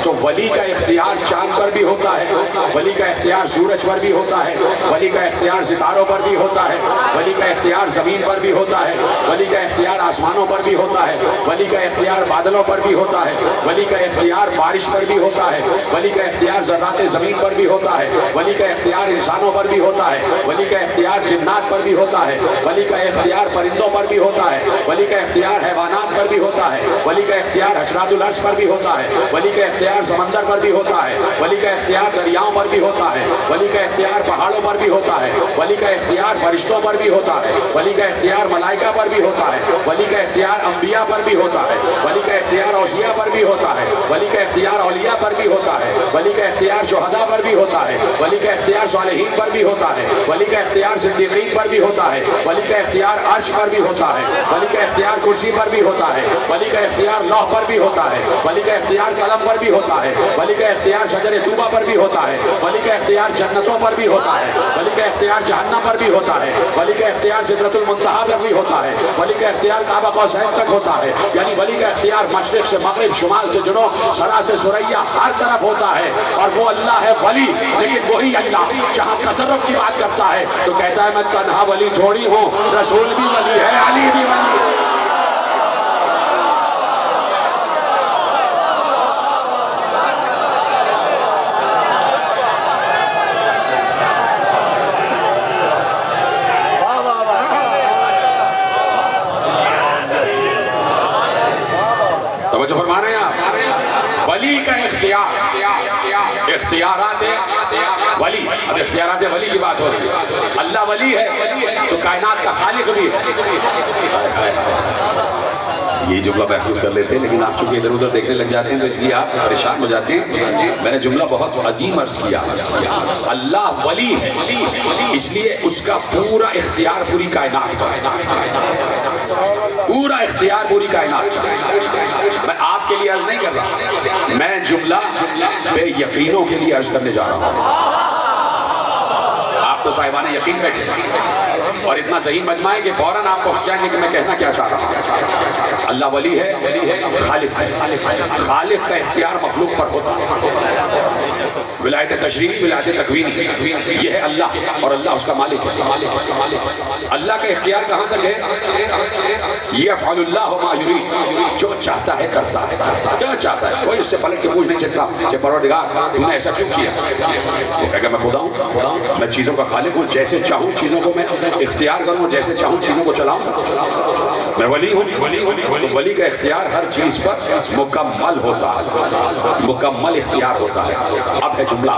تو ولی کا اختیار چاند پر بھی ہوتا ہے, ولی کا اختیار سورج پر بھی ہوتا ہے, ولی کا اختیار ستاروں پر بھی ہوتا ہے, ولی کا اختیار زمین پر بھی ہوتا ہے, ولی کا اختیار آسمانوں پر بھی ہوتا ہے, ولی کا اختیار بادلوں پر بھی ہوتا ہے, ولی کا اختیار بارش پر بھی ہوتا ہے, ولی کا اختیار ذرات زمین پر بھی ہوتا ہے, ولی کا اختیار انسانوں پر بھی ہوتا ہے, ولی کا اختیار جنات پر بھی ہوتا ہے, ولی کا اختیار پرندوں پر بھی ہوتا ہے, ولی کا اختیار حیوانات پر بھی ہوتا ہے, ولی کا اختیار حشرات الارض پر بھی ہوتا ہے, ولی کا اختیار سمندر پر بھی ہوتا ہے, ولی کا اختیار دریاؤں پر بھی ہوتا ہے, ولی کا اختیار پہاڑوں پر بھی ہوتا ہے, ولی کا اختیار فرشتوں پر بھی ہوتا ہے, ولی کا اختیار ملائکہ پر بھی ہوتا ہے, ولی کا اختیار انبیاء پر بھی ہوتا ہے, ولی کا اختیار اوصیاء پر بھی ہوتا ہے, ولی کا اختیار اولیاء پر بھی ہوتا ہے, ولی کا اختیار شہداء پر بھی ہوتا ہے, ولی کا اختیار صالحین پر بھی ہوتا ہے, ولی کا اختیار صدیقین پر بھی ہوتا ہے, ولی کا اختیار عرش پر بھی ہوتا ہے, ولی کا اختیار کرسی پر بھی ہوتا ہے, ولی کا اختیار لوح پر بھی ہوتا ہے, ولی کا اختیار قلم پر بھی ہوتا ہے, ولی کا اختیار شجر طوبہ پر بھی ہوتا ہے, ولی کا اختیار جنتوں پر بھی ہوتا ہے, ولی کا اختیار جہنم پر بھی ہوتا ہے, ولی کا اختیار سدرۃ المنتہا پر بھی ہوتا ہے, ولی کا اختیار کعبہ قوسین تک ہوتا ہے. یعنی ولی کا اختیار مشرق سے مغرب, شمال سے جنوب, سرا سے ثریا ہر طرف ہوتا ہے. اور وہ اللہ ہے ولی, لیکن وہی اللہ جہاں تصرف کی بات کرتا ہے تو کہتا ہے میں تنہا ولی چھوڑی ہوں, رسول بھی ولی ہے, علی بھی ولی ہے. فرما رہے ہیں ولی کا اختیار, اختیارات ولی. اب اختیارات ولی کی بات ہو رہی ہے. اللہ ولی ہے تو کائنات کا خالق بھی ہے. یہ جملہ محفوظ کر لیتے ہیں لیکن آپ چونکہ ادھر ادھر دیکھنے لگ جاتے ہیں تو اس لیے آپ پریشان ہو جاتے ہیں. میں نے جملہ بہت عظیم عرض کیا. اللہ ولی ہے اس لیے اس کا پورا اختیار پوری کائنات کا, پورا اختیار پوری کائنات. میں آپ کے لیے عرض نہیں کر رہا, میں جملہ بے یقینوں کے لیے عرض کرنے جا رہا ہوں. آپ تو صاحبان یقین بیٹھے اور اتنا ذہین مجمع ہے کہ فوراً آپ پہنچ جائیں گے کہ میں کہنا کیا چاہ رہا ہوں. اللہ ولی ہے, خالق ہے. خالق کا اختیار مخلوق پر ہوتا ہے. ولایت تشریعی, ولایت تکوینی, یہ ہے اللہ اور اللہ اس کا مالک ہے. اللہ کا اختیار کہاں تک ہے؟ یفعل اللہ ما یرید, جو چاہتا ہے کرتا ہے. کیا چاہتا ہے کوئی اس سے پلٹ کے پوچھ نہیں سکتا کہ پروردگار تم نے ایسا کیوں کیا. وہ کہے گا میں خدا ہوں, میں چیزوں کا خالق ہوں, جیسے چاہوں چیزوں کو میں اختیار کروں, جیسے چاہوں چیزوں کو چلاؤں. میں ولی ہوں. تو ولی کا اختیار ہر چیز پر مکمل ہوتا ہے, مکمل اختیار ہوتا ہے. اب ہے جملہ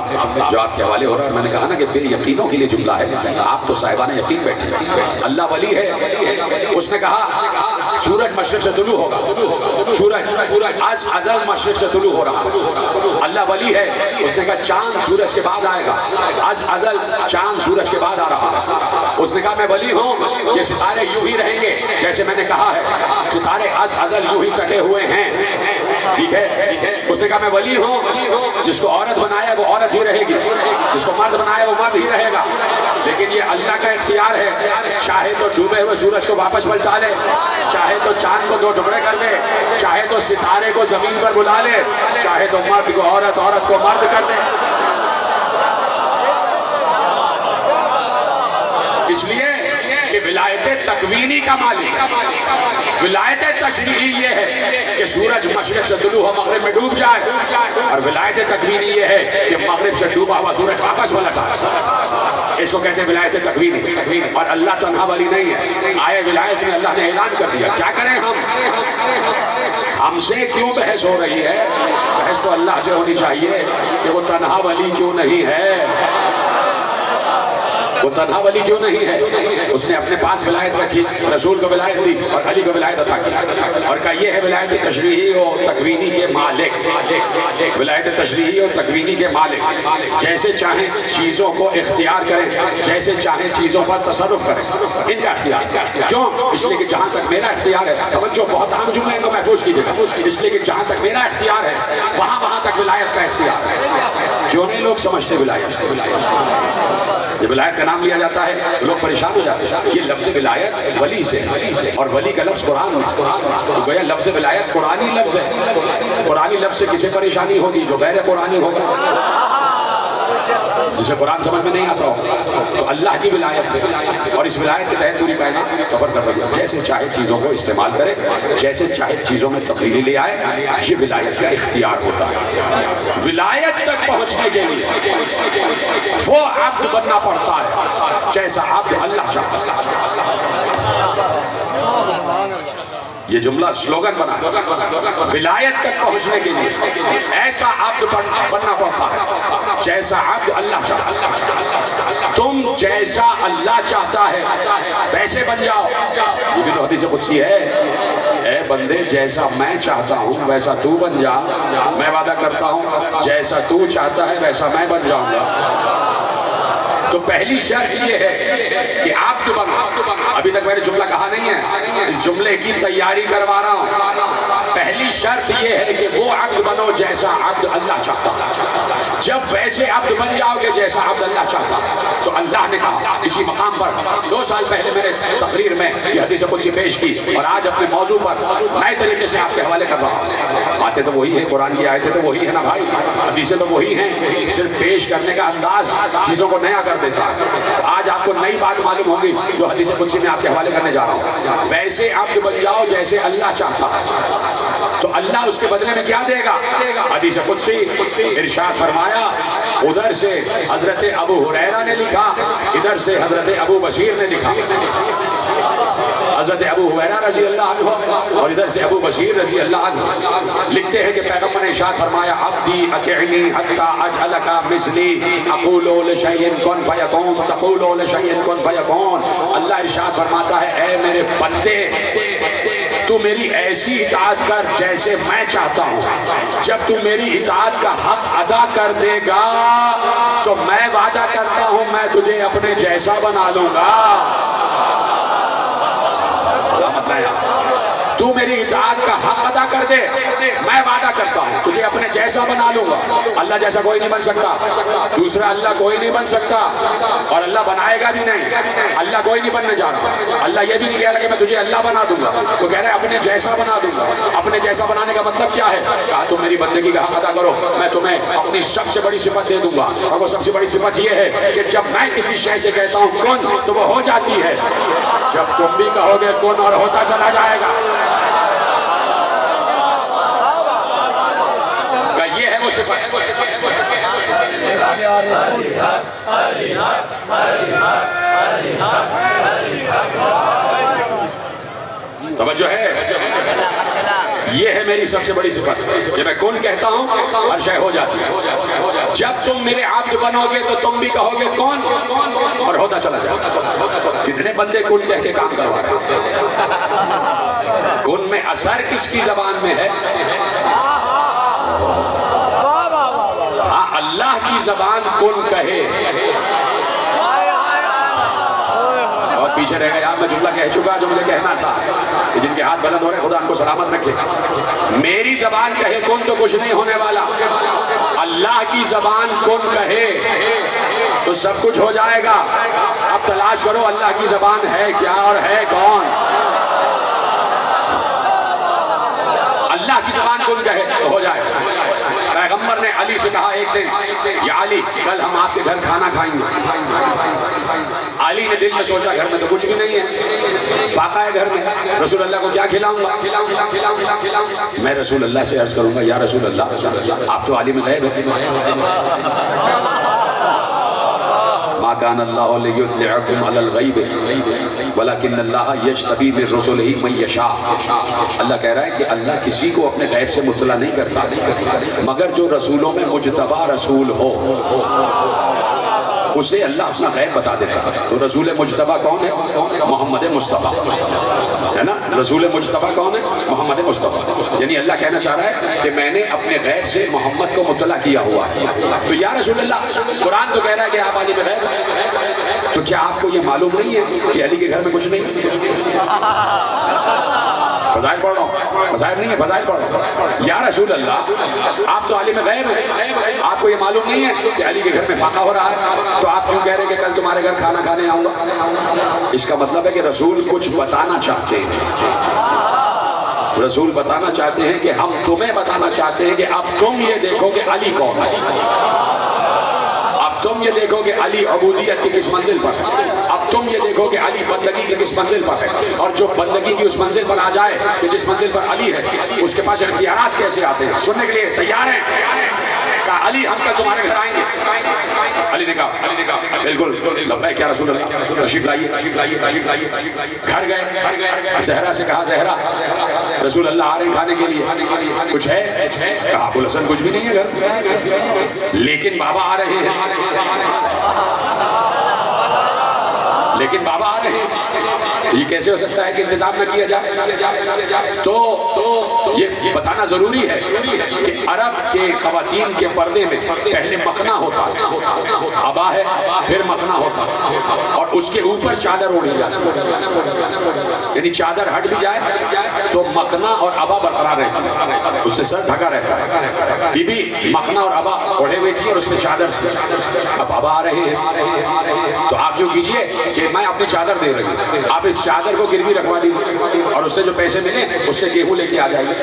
جو آپ کے حوالے ہو رہا ہے. میں نے کہا نا کہ بے یقینوں کے لیے جملہ ہے, آپ تو صاحبان یقین بیٹھے. اللہ ولی ہے. اس نے کہا سورج مشرق سے طلوع ہوگا, سورج از ازل مشرق سے طلوع ہو رہا. اللہ ولی ہے. اس نے کہا چاند سورج کے بعد آئے گا, از ازل چاند سورج کے بعد آ رہا. اس نے کہا میں ولی ہوں, یہ ستارے یوں ہی رہیں گے جیسے میں نے کہا ہے, ستارے از ازل یوں ہی ٹکے ہوئے ہیں. ٹھیک ہے. اس نے کہا میں ولی ہوں, جس کو عورت بنایا وہ عورت ہی رہے گی, جس کو مرد بنایا وہ مرد ہی رہے گا. لیکن یہ اللہ کا اختیار ہے, چاہے تو ڈوبے ہوئے سورج کو واپس پلٹا لے, چاہے تو چاند کو دو ٹکڑے کر دے, چاہے تو ستارے کو زمین پر بلا لے, چاہے تو مرد کو عورت, عورت کو مرد کر دے. اس لیے کہ ولایت تکوینی کا مالک, ولایت تشریعی یہ ہے کہ سورج مشرق سے طلوع ہو مغرب میں ڈوب جائے, اور ولایت تکوینی یہ ہے کہ مغرب سے ڈوبا ہوا سورج واپس پلٹ آئے. اس کو کہتے ہیں ولایت تکوینی. اور اللہ تنہا ولی نہیں ہے. آئے ولایت میں اللہ نے اعلان کر دیا. کیا کریں ہم سے کیوں بحث ہو رہی ہے؟ بحث تو اللہ سے ہونی چاہیے کہ وہ تنہا ولی کیوں نہیں ہے. وہ تنہا ولی کیوں نہیں ہے؟ اس نے اپنے پاس ولایت رکھی، رسول کو ولایت دی اور علی کو ولایت عطا کی اور کہا یہ ہے ولایت تشریعی و تکوینی کے مالک، ولایت تشریعی و تکوینی کے مالک، جیسے چاہیں چیزوں کو اختیار کریں، جیسے چاہیں چیزوں پر تصرف کریں، ان کا اختیار کیوں؟ اس لیے کہ جہاں تک میرا اختیار ہے، توجہ بہت اہم جملے کو محفوظ کیجیے، اس لیے کہ جہاں تک میرا اختیار ہے وہاں تک ولایت کا اختیار ہے۔ کیوں نہیں لوگ سمجھتے ولایت؟ جب ولایت کا نام لیا جاتا ہے لوگ پریشان ہو جاتے ہیں۔ یہ لفظ ولایت ولی سے، اور ولی کا لفظ قرآن، تو گویا لفظ ولایت قرآنی لفظ ہے۔ قرآنی لفظ سے کسے پریشانی ہوگی؟ جو غیر قرآنی ہوگا، جسے قرآن سمجھ میں نہیں آتا ہو، تو اللہ کی ولایت سے، اور اس ولایت کے تحت پوری کائنات سفر کر رہی ہے۔ جیسے چاہے چیزوں کو استعمال کرے، جیسے چاہے چیزوں میں تبدیلی لے آئے، یہ ولایت کا اختیار ہوتا ہے۔ ولایت تک پہنچنے کے لیے وہ عبد بننا پڑتا ہے جیسا عبد اللہ چاہتا ہے۔ یہ جملہ سلوگن بنا، ولایت تک پہنچنے کے لیے ایسا عبد بننا پڑتا ہے جیسا عبد اللہ چاہتا ہے۔ تم جیسا اللہ چاہتا ہے ویسے بن جاؤ۔ یہ بھی تو حدیث قدسی ہے، اے بندے جیسا میں چاہتا ہوں ویسا تو بن جا۔ میں وعدہ کرتا ہوں جیسا تو چاہتا ہے ویسا میں بن جاؤں گا۔ تو پہلی شرط یہ ہے کہ آپ تو بنو۔ ابھی تک میں نے جملہ کہا نہیں ہے، اس جملے کی تیاری کروا رہا ہوں۔ پہلی شرط یہ ہے کہ وہ عبد بنو جیسا عبد اللہ چاہتا ہے۔ جب ویسے عبد بن جاؤ گے جیسا عبد اللہ چاہتا ہے، تو اللہ نے کہا اسی مقام پر 2 سال پہلے میرے تقریر میں یہ حدیث قدسی پیش کی، اور آج اپنے موضوع پر نئے طریقے سے آپ کے حوالے کر رہا ہوں۔ باتیں تو وہی ہیں، قرآن کی آیتیں تو وہی ہیں نا بھائی، حدیثیں تو وہی ہیں، صرف پیش کرنے کا انداز چیزوں کو نیا کر دیتا ہے۔ آج آپ کو نئی بات معلوم ہوگی جو حدیث قدسی میں آپ کے حوالے کرنے جا رہا ہوں۔ ویسے عبد بن جاؤ جیسے اللہ چاہتا ہے، تو اللہ اس کے بدلے میں کیا دے گا؟ حدیث قدسی ارشاد فرمایا، ادھر سے حضرت ابو ہریرہ نے لکھا، ادھر سے حضرت ابو بشیر نے لکھا۔ حضرت ابو ہریرہ رضی اللہ عنہ اور ادھر سے ابو بشیر رضی اللہ عنہ لکھتے ہیں کہ پیغمبر نے ارشاد فرمایا، عبدی اطعنی حتی اجعلک مثلی، اقول لشیء کن فیکون تقول لشیء کن فیکون۔ اللہ ارشاد فرماتا ہے، اے میرے بندے تو میری ایسی اطاعت کر جیسے میں چاہتا ہوں۔ جب تو میری اطاعت کا حق ادا کر دے گا تو میں وعدہ کرتا ہوں میں تجھے اپنے جیسا بنا لوں گا۔ سلامت رہے آپ۔ تو میری اطاعت کا حق ادا کر دے، میں وعدہ کرتا ہوں تجھے اپنے جیسا بنا لوں گا۔ اللہ جیسا کوئی نہیں بن سکتا، دوسرا اللہ کوئی نہیں بن سکتا، اور اللہ بنائے گا بھی نہیں۔ اللہ کوئی نہیں بننے جا رہا۔ اللہ یہ بھی نہیں کہہ رہا کہ میں تجھے اللہ بنا دوں گا، وہ کہہ رہا ہے اپنے جیسا بنا دوں گا۔ اپنے جیسا بنانے کا مطلب کیا ہے؟ کہا تم میری بندگی کا حق ادا کرو، میں تمہیں اپنی سب سے بڑی صفت دے دوں گا، اور وہ سب سے بڑی صفت یہ ہے کہ جب میں کسی شے سے کہتا ہوں کن تو وہ ہو جاتی ہے، جب تم بھی کہو گے کن اور ہوتا چلا جائے گا۔ یہ ہے وہ صفت۔ توجہ ہے، یہ ہے میری سب سے بڑی صفت کہ میں کون کہتا ہوں ہر شے ہو جاتی ہے۔ جب تم میرے عبد بنو گے تو تم بھی کہو گے کون اور ہوتا چلا جائے۔ کتنے بندے کون کہہ کے کام کروا رہے ہیں؟ کون میں اثر کس کی زبان میں ہے؟ ہاں، اللہ کی زبان کن کہے۔ بہت پیچھے رہ گئے، میں جملہ کہہ چکا جو مجھے کہنا تھا، کہ جن کے ہاتھ بلند ہو رہے خدا ان کو سلامت رکھے۔ میری زبان کہے کن تو کچھ نہیں ہونے والا، اللہ کی زبان کن کہے تو سب کچھ ہو جائے گا۔ اب تلاش کرو اللہ کی زبان ہے کیا اور ہے کون؟ اللہ کی زبان کن کہے تو ہو جائے گا۔ پیغمبر نے علی سے کہا ایک دن، یا علی کل ہم آپ کے گھر کھانا کھائیں گے۔ علی نے دل میں سوچا گھر میں تو کچھ بھی نہیں ہے، فاقہ ہے گھر میں، رسول اللہ کو کیا کھلاؤں گا؟ میں رسول اللہ سے عرض کروں گا، یا رسول اللہ آپ تو عالم غیب ہیں، ما کان اللہ لیطلعکم علی الغیب ولکن اللہ یجتبی من رسلہ من یشاء۔ اللہ کہہ رہا ہے کہ اللہ کسی کو اپنے غیب سے مطلع نہیں کرتا، مگر جو رسولوں میں مجتبی رسول ہو اسے اللہ اپنا غیب بتا دیتا ہے. تو رسول مجتبیٰ کون ہے؟ محمد مصطفیٰ ہے نا. رسول مجتبیٰ کون ہے؟ محمد مصطفیٰ. یعنی اللہ کہنا چاہ رہا ہے کہ میں نے اپنے غیب سے محمد کو مطلع کیا ہوا ہے. تو یا رسول اللہ، قرآن تو کہہ رہا ہے کہ آپ عالم غیب ہیں، تو کیا آپ کو یہ معلوم نہیں ہے کہ علی کے گھر میں کچھ نہیں؟ فضائل پڑھ رہا ہوں، فضائل نہیں ہے، فضائل پڑھ رہا ہوں. یا رسول اللہ، آپ تو عالم غیب ہیں، آپ کو یہ معلوم نہیں ہے کہ علی کے گھر میں فاقہ ہو رہا ہے، تو آپ کیوں کہہ رہے ہیں کہ کل تمہارے گھر کھانا کھانے آؤں گا؟ اس کا مطلب ہے کہ رسول کچھ بتانا چاہتے ہیں. رسول بتانا چاہتے ہیں کہ ہم تمہیں بتانا چاہتے ہیں کہ اب تم یہ دیکھو کہ علی کون ہے. اب تم یہ دیکھو کہ علی عبودیت کی کس منزل پر ہے. اب تم یہ دیکھو کہ علی بندگی کی کس منزل پر ہے. اور جو بندگی کی اس منزل پر آ جائے کہ جس منزل پر علی ہے، اس کے پاس اختیارات کیسے آتے ہیں. سننے کے لیے تیار ہیں؟ کہا علی ہم کل تمہارے گھر آئیں گے. علی نے کہا بالکل لبیک یا رسول اللہ، تشریف لائیے تشریف لائیے تشریف لائیے. گھر گئے، زہرا سے کہا زہرا رسول اللہ آ رہے ہیں کھانے کے لیے، کچھ ہے؟ کہا ابو الحسن کچھ بھی نہیں ہے گھر، لیکن بابا آ رہے ہیں. لیکن بابا آ رہے ہیں. یہ کیسے ہو سکتا ہے کہ انتظام نہ کیا جائے؟ تو یہ بتانا ضروری ہے کہ عرب کے خواتین کے پردے میں پہلے مکھنا ہوتا ہے، ابا ہے، پھر مکھنا ہوتا ہے، اور اس کے اوپر چادر اوڑھی جاتی ہے. یعنی چادر ہٹ بھی جائے تو مکھنا اور ابا برقرار رہتی ہے، اس سے سر ڈھکا رہتا ہے. بی بی مکھنا اور ابا اوڑھے ہوئے تھی اور اس میں چادر تھی. اب ابا آ رہے ہیں تو آپ یوں کیجئے کہ میں اپنی چادر دے رہی ہوں، آپ اس چادر کو گروی رکھوا دیجیے اور اس سے جو پیسے ملیں اس سے گیہوں لے کے آ جائیں گے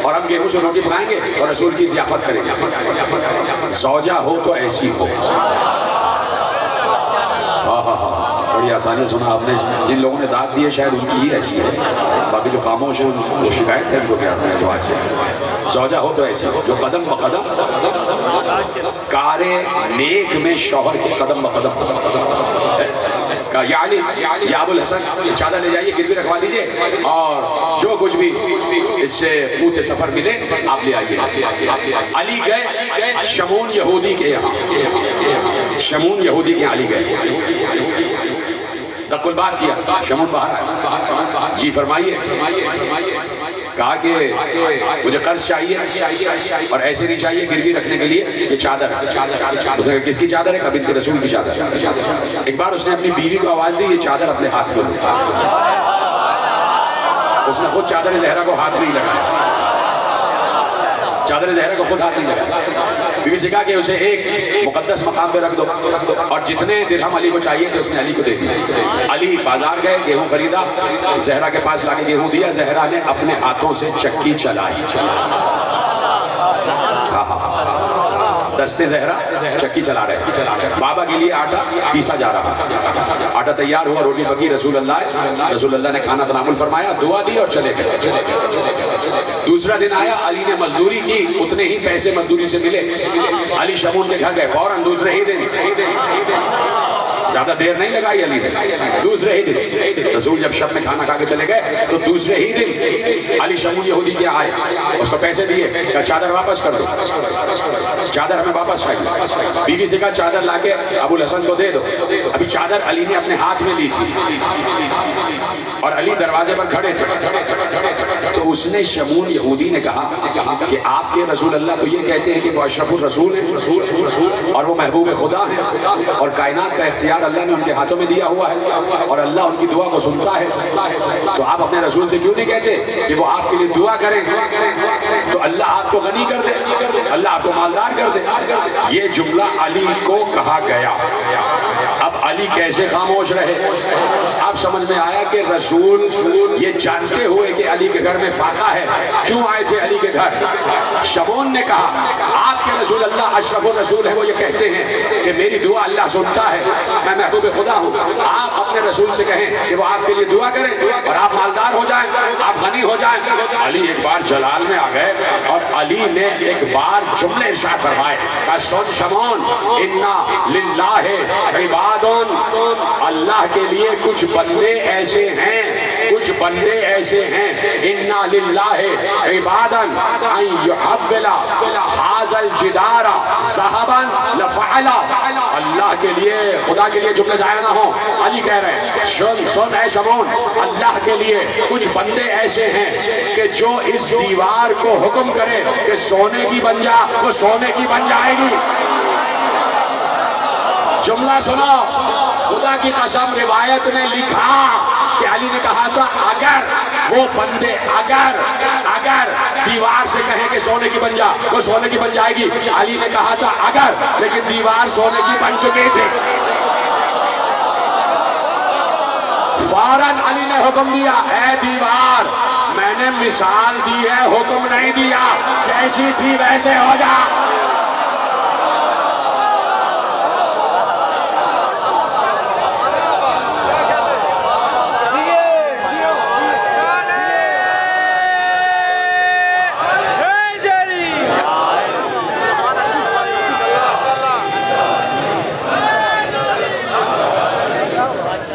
اور ہم گیہوں سے روٹی پکائیں گے اور رسول کی ضیافت کریں گے. زوجہ ہو تو ایسی ہو. ہاں ہاں ہاں بڑی آسانی سنا آپ نے. جن لوگوں نے داد دی ہے شاید ان کی ہی ایسی ہے، باقی جو خاموش ہیں وہ شکایت ہے ان کو کیا ہے جو سے. زوجہ ہو تو ایسی ہو جو قدم بقدم کار نیک میں شوہر کے قدم بقدم. یا علی یا ابو الحسن یہ چادر لے جائیے گروی رکھوا دیجئے اور جو کچھ بھی اس سے قوت سفر ملے آپ لے آئیے. علی گئے شمون یہودی کے یہاں، شمون یہودی کے علی گئے، دق الباب کیا. شمون باہر آئے، جی فرمائیے. کہا کہ مجھے قرض چاہیے اور ایسے نہیں چاہیے گروی رکھنے کے لیے یہ چادر. اس نے کس کی چادر ہے؟ بنت رسول کی چادر. ایک بار اس نے اپنی بیوی کو آواز دی یہ چادر اپنے ہاتھ میں لے. اس نے خود چادر زہرا کو ہاتھ نہیں لگایا، چادر زہرا کو خود ہاتھ نہیں لگایا. بیوی سے کہا کہ اسے ایک مقدس مقام پہ رکھ دو اور جتنے درہم علی کو چاہیے تھے اس نے علی کو دے دیا. علی بازار گئے، گیہوں خریدا، زہرا کے پاس لا کے گیہوں دیا. زہرا نے اپنے ہاتھوں سے چکی چلائی. دستے زہرا چکی چلا رہے. بابا کے لیے آٹا پیسا جا رہا. آٹا تیار ہوا، روٹی پکی. رسول اللہ نے کھانا تناول فرمایا، دعا دی اور چلے گئے. دوسرا دن آیا، علی نے مزدوری کی، اتنے ہی پیسے مزدوری سے ملے. علی شمون کے گھر گئے فوراً دوسرے ہی دن، زیادہ دیر نہیں لگائی علی نے، دوسرے ہی دن. رسول جب شب میں کھانا کھا کے چلے گئے تو دوسرے ہی دن علی شمون یہودی کے آئے، اس کو پیسے دیے، کہا چادر واپس کر دو، چادر ہمیں واپس چاہیے. بیوی سے کہا چادر لا کے ابو الحسن کو دے دو. ابھی چادر علی نے اپنے ہاتھ میں لی تھی اور علی دروازے پر کھڑے تھے. تو اس نے شمون یہودی نے کہا کہ آپ کے رسول اللہ تو یہ کہتے ہیں کہ وہ اشرف الرسول ہیں اور وہ محبوب خدا ہیں اور کائنات کا اختیار اللہ نے ان کے ہاتھوں میں دیا ہوا ہے اور اللہ ان کی دعا کو سنتا ہے. تو آپ اپنے رسول سے کیوں نہیں کہتے کہ وہ آپ کے لیے دعا کریں تو اللہ آپ کو غنی کر دے، اللہ آپ کو مالدار کر دے. یہ جملہ علی کو کہا گیا. اب علی کیسے خاموش رہے؟ اب سمجھ میں آیا کہ رسول یہ جانتے ہوئے کہ علی کے گھر میں فاقہ ہے کیوں آئے تھے علی کے گھر. شمون نے کہا آپ کے رسول اللہ اشرف الرسول ہے، وہ یہ کہتے ہیں کہ میری دعا اللہ سنتا ہے، میں محبوب خدا ہوں. آپ اپنے رسول سے کہیں کہ وہ آپ کے لیے دعا کریں اور آپ مالدار ہو جائیں، آپ غنی ہو جائیں. علی ایک بار جلال میں آ گئے اور علی نے ایک بار جملے ارشاد فرمائے کہ سن شمون انا للہ عبادن، اللہ کے لیے کچھ بندے ایسے ہیں، کچھ بندے ایسے ہیں انا للہ عبادن ان یحول ھذا الجدار ذهبا لفعلا. اللہ کے لیے، خدا کے لیے جملے ضائع نہ ہوں، علی کہہ رہے ہیں سن اے شمعون، اللہ کے لیے کچھ بندے ایسے ہیں کہ جو اس دیوار کو حکم کرے کہ سونے کی بن جا، وہ سونے کی بن جائے گی۔ جملہ سنو، خدا کی قسم روایت نے لکھا کہ علی نے کہا تھا اگر وہ بندے اگر دیوار سے کہیں کہ سونے کی بن جا، وہ سونے کی بن جائے گی۔ علی نے کہا تھا اگر، لیکن دیوار سونے کی بن چکی تھی۔ فوراً علی نے حکم دیا اے دیوار، میں نے مثال دی ہے، حکم نہیں دیا، جیسی تھی ویسے ہو جا۔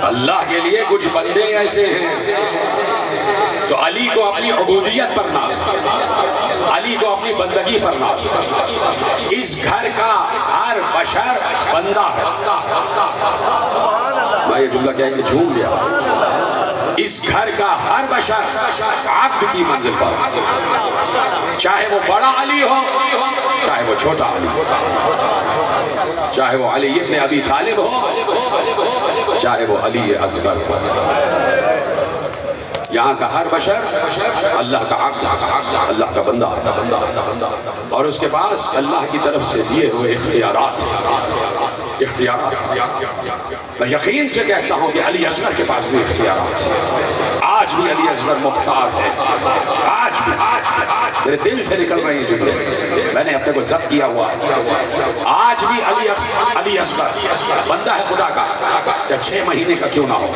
اللہ کے لیے کچھ بندے ایسے ہیں تو علی کو اپنی عبودیت پر ناز، علی کو اپنی بندگی پر ناز۔ اس گھر کا ہر بشر بندہ ہے۔ میں یہ جملہ کہہ کے جھوم گیا، اس گھر کا ہر بشر عبد کی منزل پر، چاہے وہ بڑا علی ہو چاہے وہ چھوٹا علی ہو، چاہے وہ علی ابن ابی طالب ہو چاہے وہ علی اصغر ہو۔ یہاں کا ہر بشر اللہ کا عبد، اللہ کا بندہ، اور اس کے پاس اللہ کی طرف سے دیے ہوئے اختیارات۔ میں یقین سے کہتا ہوں کہ علی اصغر کے پاس بھی اختیارات ہیں۔ آج بھی علی اصغر مختار ہے، آج بھی میرے دل سے نکل رہے ہیں جملے، میں نے اپنے کو ضبط کیا ہوا ہے۔ آج بھی علی اصغر بندہ ہے خدا کا، چاہے 6 مہینے کا کیوں نہ ہو،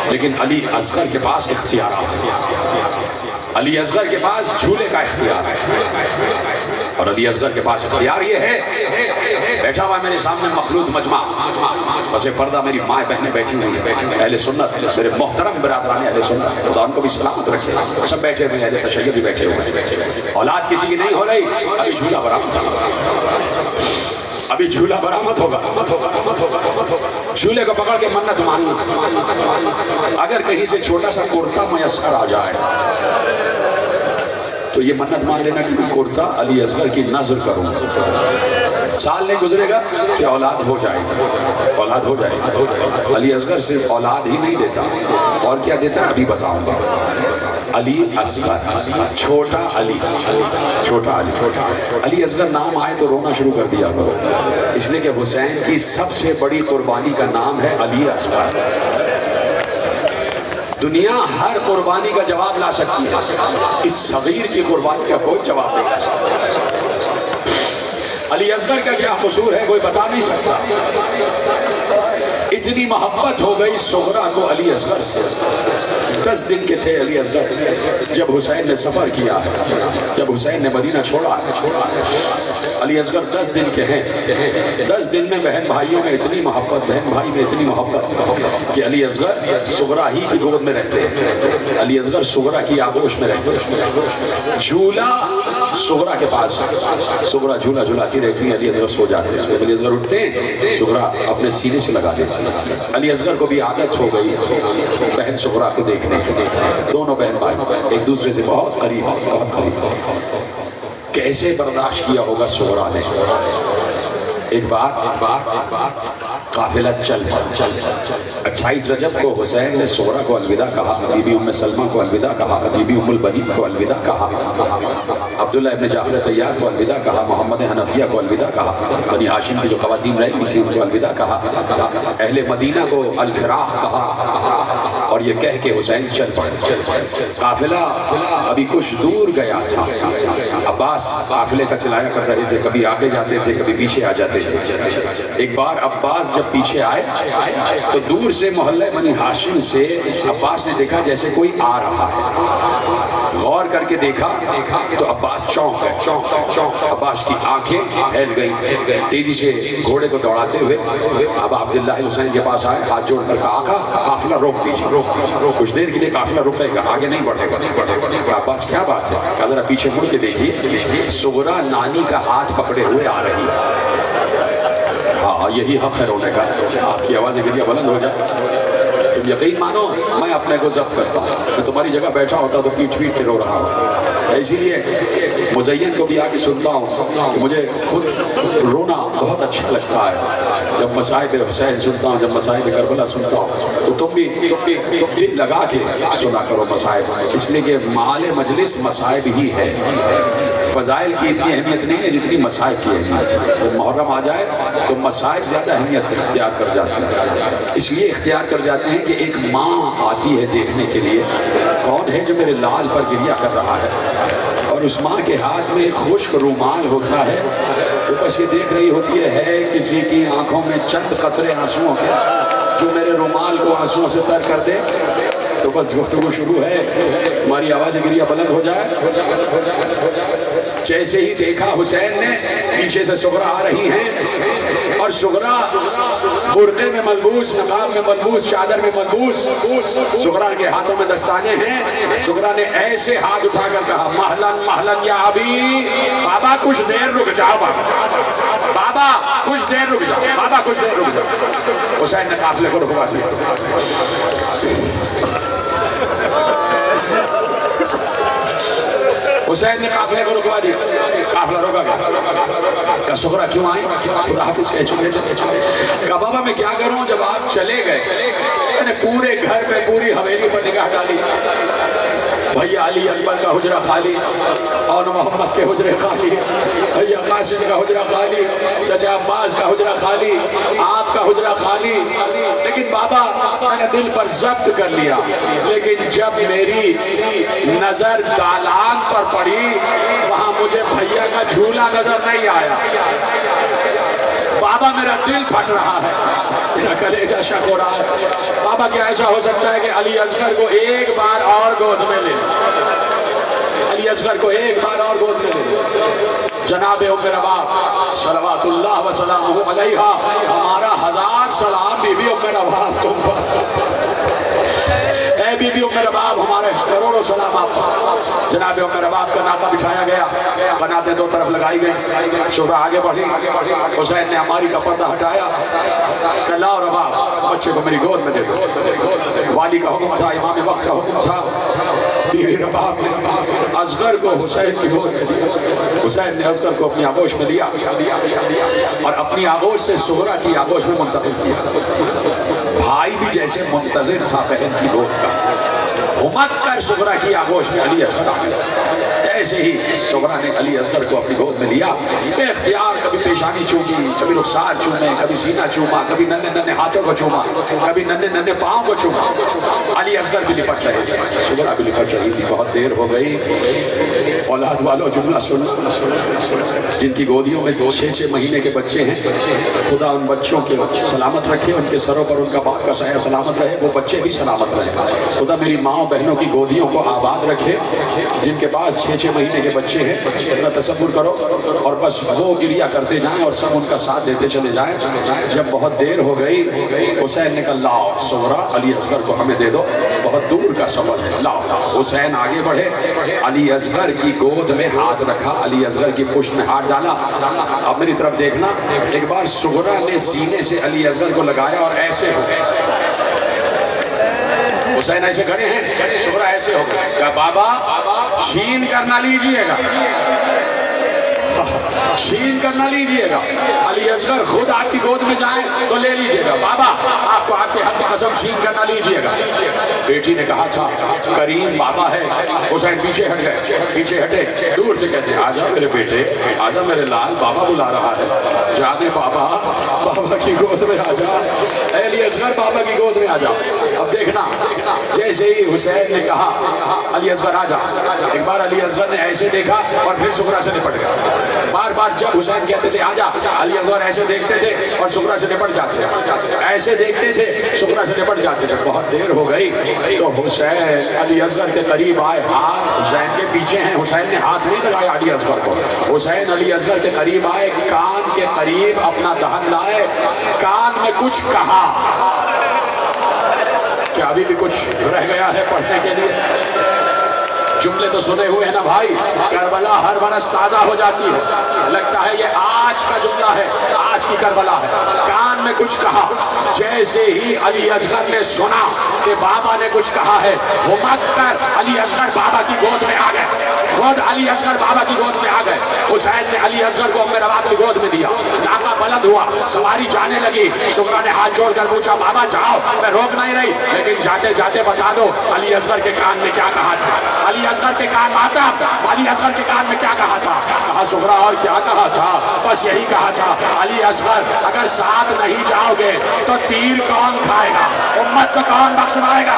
لیکن علی اصغر کے پاس اختیارات ہیں۔ علی اصغر کے پاس جھولے کا اختیار ہے، اور علی اصغر کے پاس اختیار یہ ہے، بیٹھا ہوا میرے سامنے مخلوط مجمع، بس پردہ میری مائیں بہنیں بیٹھی ہوئی ہیں، اہل سنت، میرے محترم برادران اہل سنت، خدا ان کو بھی سلامت رکھے، سب بیٹھے ہوئے ہیں، اہل تشیع بھی بیٹھے ہوئے ہیں۔ اولاد کسی کی نہیں ہو رہی، ابھی جھولا برآمد ہوگا، ابھی جھولا برآمد ہوگا۔ جھولے کو پکڑ کے منت ماننا، اگر کہیں سے چھوٹا سا کرتا میسر آ جائے تو یہ منت مان لینا کہ میں کرتا علی اصغر کی نظر کروں، سال نہیں گزرے گا کہ اولاد ہو جائے گی، اولاد ہو جائے گی۔ علی اصغر صرف اولاد ہی نہیں دیتا، اور کیا دیتا ہے ابھی بتاؤں گا۔ علی اصغر، چھوٹا علی، چھوٹا علی، علی اصغر نام آئے تو رونا شروع کر دیا کرو، اس لیے کہ حسین کی سب سے بڑی قربانی کا نام ہے علی اصغر۔ دنیا ہر قربانی کا جواب لا سکتی ہے، اس صغیر کی قربانی کا کوئی جواب نہیں لا سکتا۔ علی اصغر کا کیا قصور ہے کوئی بتا نہیں سکتا، اتنی محبت ہو گئی صغرا کو علی اصغر سے۔ 10 دن کے تھے علی اصغر جب حسین نے سفر کیا ہے، جب حسین نے مدینہ چھوڑا ہے، علی اصغر 10 دن کے ہیں۔ 10 دن میں بہن بھائیوں میں اتنی محبت، بہن بھائی میں اتنی محبت کہ علی اصغر صغرا ہی کی گود میں رہتے ہیں، علی اصغر صغرا کی آغوش میں رہتے ہیں۔ جھولا صغرا کے پاس، صغرا جھولا جھولاتی رہتی ہے، علی اصغر سو جاتے ہیں، علی اصغر اٹھتے ہیں، صغرا اپنے سینے سے لگا دیتے ہیں۔ علی اصغر کو بھی عادت ہو گئی بہن صغرا کو دیکھنے کی، دونوں بہن بھائی ایک دوسرے سے بہت قریب، بہت قریب۔ کیسے برداشت کیا ہوگا صغرا نے؟ ایک بار قافلہ چل 28 رجب کو حسین نے صغرا کو الوداع کہا، بی بی ام سلمہ کو الوداع کہا، بی بی ام البنین کو الوداع کہا، عبداللہ ابن جعفر طیار کو الوداع کہا، محمد حنفیہ کو الوداع کہا، بنی ہاشم کی جو خواتین رہی تھی ان کو الوداع کہا، اہل مدینہ کو الفراق کہا، اور یہ کہہ کے حسین چل پڑے۔ قافلہ ابھی کچھ دور گیا تھا، عباس قافلے کا چلایا کر رہے تھے، کبھی آگے جاتے تھے کبھی پیچھے آ جاتے تھے۔ ایک بار عباس جب پیچھے آئے تو دور سے محلہ بنی ہاشم سے عباس نے دیکھا جیسے کوئی آ رہا ہے، غور کر کے دیکھا تو عباس چونک ہے، عباس کی آنکھیں پھیل گئیں، تیزی سے گھوڑے کو دوڑاتے ہوئے اب عبداللہ حسین کے پاس آئے، ہاتھ جوڑ کر کہا آقا قافلہ روک دیجیے، کچھ دیر کے لیے قافلہ رکے گا، آگے نہیں بڑھے گا۔ عباس کیا بات ہے؟ کہا ذرا پیچھے مڑ کے دیکھیے، صغرا نانی کا ہاتھ پکڑے ہوئے آ رہی ہے۔ ہاں یہی حق ہے رونے کا. آپ کی آوازیں گریا بلند ہو جائے. تم یقین مانو میں اپنے کو ضبط کرتا ہوں. میں تمہاری جگہ بیٹھا ہوتا تو پیٹ پیٹ کے رو رہا ہوں. اسی لیے مزین کو بھی آ کے سنتا ہوں کہ مجھے خود رونا بہت اچھا لگتا ہے. جب مصائب حسین سنتا ہوں, جب مصائب کربلا سنتا ہوں, تو تم بھی دل لگا کے سنا کرو مصائب. اس لیے کہ مال مجلس مصائب ہی ہے. فضائل کی اتنی اہمیت نہیں ہے جتنی مصائب کی اہمیت. جب محرم آ جائے تو مصائب زیادہ اہمیت اختیار کر جاتے ہیں. اس لیے اختیار کر جاتے ہیں کہ ایک ماں آتی ہے دیکھنے کے لیے کون ہے جو میرے لال پر گریہ کر رہا ہے, اور اس ماں کے ہاتھ میں ایک خشک رومال ہوتا ہے. تو بس یہ دیکھ رہی ہوتی ہے کسی کی آنکھوں میں چند قطرے آنسوؤں کے جو میرے رومال کو آنسوؤں سے تر کر دے. تو بس گفتگو شروع ہے. ہماری آواز گریہ بلند ہو جائے. جیسے ہی دیکھا حسین نے پیچھے سے سغرا آ رہی ہیں, اور سغرا برقعے میں ملبوس, نقاب میں ملبوس, چادر میں ملبوس. سغرا کے ہاتھوں میں دستانے ہیں. سغرا نے ایسے ہاتھ اٹھا کر کہا مہلن مہلن یا ابی, بابا کچھ دیر رک جاؤ, بابا کچھ دیر رک جاؤ, بابا کچھ دیر رک جاؤ. حسین نے قافلے کو رکوا دیا. حسین نے قافلے کو رکوا دیا. قافلہ روکا گیا. کہا سغرا کیوں آئی؟ خدا حافظ کہہ چکے تھے. کہا بابا میں کیا کروں, جب آپ چلے گئے میں نے پورے گھر پہ پوری حویلی پر نگاہ ڈالی. بھیا علی اکبر کا حجرہ خالی, اور محمد کے حجرے خالی, بھیا قاسم کا حجرہ خالی, چچا عباس کا حجرہ خالی, آپ کا حجرہ خالی. لیکن بابا میں نے دل پر ضبط کر لیا. لیکن جب میری نظر دالان پر پڑی وہاں مجھے بھیا کا جھولا نظر نہیں آیا. بابا میرا دل پھٹ رہا ہے, میرا کلیجہ شک ہو رہا ہے. بابا کیا ایسا ہو سکتا ہے کہ علی اصغر کو ایک بار اور گود میں لے, علی اصغر کو ایک بار اور گود میں لے. جناب ام رباب صلوات اللہ وسلامہ علیہا, ہمارا 1000 سلام بی بی ام رباب تم پر. اے بی بی ام رباب ہمارے کروڑوں سلام آپ پر. جناب ام رباب کا ناکہ بچھایا گیا, قناتیں دو طرف لگائی گئی. شورا آگے بڑھی. حسین نے ہماری کا پردہ ہٹایا. کہ لاؤ رباب بچے کو میری گود میں دے دو. والی کا حکم تھا, امام وقت کا حکم تھا. بی بی رباب نے اصغر کو حسین کی گود میں دیا. حسین نے اصغر کو اپنی آغوش میں لیا اور اپنی آغوش سے سغرا کی آغوش میں منتقل کیا. بھائی بھی جیسے منتظر تھا بہن کی گود کا, گھمک کر سغرا کی آغوش میں علی اصغر آ گیا. ایسے ہی سغرا نے علی اصغر کو اپنی گود میں لیا. بے اختیار کبھی پیشانی چومی, کبھی رخسار چومے, کبھی سینہ چوما, کبھی ننھے ننھے ہاتھوں کو چوما, کبھی ننھے ننھے پاؤں کو چوما. علی اصغر بھی لپٹ رہے تھے, سغرا بھی لپٹ رہی تھی. بہت دیر ہو گئی. اولاد والوں جملہ سنو, جن کی گودیوں میں 6 مہینے کے بچے ہیں, خدا ان بچوں کے سلامت رکھے, ان کے سروں پر ان کا باپ کا سایہ سلامت رہے, وہ بچے بھی سلامت رہے. خدا میری ماں بہنوں کی گودیوں کو آباد رکھے جن کے پاس 6 مہینے کے بچے ہیں. ذرا تصور کرو, اور بس وہ گریہ کرتے جائیں اور سب ان کا ساتھ دیتے چلے جائیں. جب بہت دیر ہو گئی حسین نے کہا لاؤ سغرا علی اصغر کو ہمیں دے دو, بہت دور کا سفر ہے, لاؤ. حسین آگے بڑھے, علی اصغر کی گود میں ہاتھ رکھا, علی اصغر کی پشت میں ہاتھ ڈالا. اب میری طرف دیکھنا. ایک بار سغرا نے سینے سے علی اصغر کو لگایا اور ایسے ہو گئے. حسین ایسے کھڑے ہیں, سغرا ایسے ہو گئے. کہا بابا چھین کر نہ لیجئے گا, چھین کر نہ لیجئے گا. علی اصغر خود آپ کی گود میں جائیں تو لے لیجئے گا. بابا آپ کو آپ کے حق کی قسم چھین کر نہ لیجئے گا. بیٹی نے کہا تھا کریم بابا ہے. حسین پیچھے ہٹ گئے, پیچھے ہٹے, دور سے کہتے ہیں آجا میرے بیٹے, آجا میرے لال, بابا بلا رہا ہے. جانے بابا, بابا کی گود میں آجا. اے علی اصغر بابا کی گود میں آجا. اب دیکھنا, جیسے ہی حسین نے کہا علی اصغر آجا, ایک بار علی اصغر نے ایسے دیکھا اور پھر سغرا سے نپٹ گیا. بار بار جب حسین کہتے تھے آجا, علی اصغر ایسے دیکھتے تھے اور سغرا سے نپٹ جاتے تھے, ایسے دیکھتے تھے سغرا سے نپٹ جاتے تھے. بہت دیر ہو گئی تو حسین علی اصغر کے قریب آئے, ہاتھ حسین کے پیچھے ہیں. حسین نے ہاتھ نہیں لگایا علی اصغر کو. حسین علی اصغر کے قریب آئے, کان کے قریب اپنا دہن لائے, کان میں کچھ کہا. کیا ابھی بھی کچھ رہ گیا ہے پڑھنے کے لیے؟ جملے تو سنے ہوئے ہیں نا بھائی، کربلا ہر برس تازہ ہو جاتی ہے، لگتا ہے یہ آج کا جملہ ہے، آج کی کربلا ہے۔ کان میں کچھ کہا، جیسے ہی علی اصغر نے سنا کہ بابا نے کچھ کہا ہے، ہمت کر علی اصغر بابا کی گود میں آ گئے، خود علی اصغر بابا کی گود میں آ گئے۔ حسین نے علی اصغر کو ام رواد کی گود میں دیا، ناکا بلند ہوا، سواری جانے لگی۔ شکرا نے ہاتھ جوڑ کر پوچھا بابا جاؤ، میں روک نہیں رہی، لیکن جاتے جاتے بتا دو علی اصغر کے کان میں کیا کہا تھا۔ علی اصغر کے کان آتا، علی اصغر کے کان میں کیا کہا تھا؟ کہا شکرا اور کیا کہا تھا؟ بس یہی کہا تھا علی اصغر اگر ساتھ نہیں جاؤ گے تو تیر کون کھائے گا، امت کو کون بخشوائے گا؟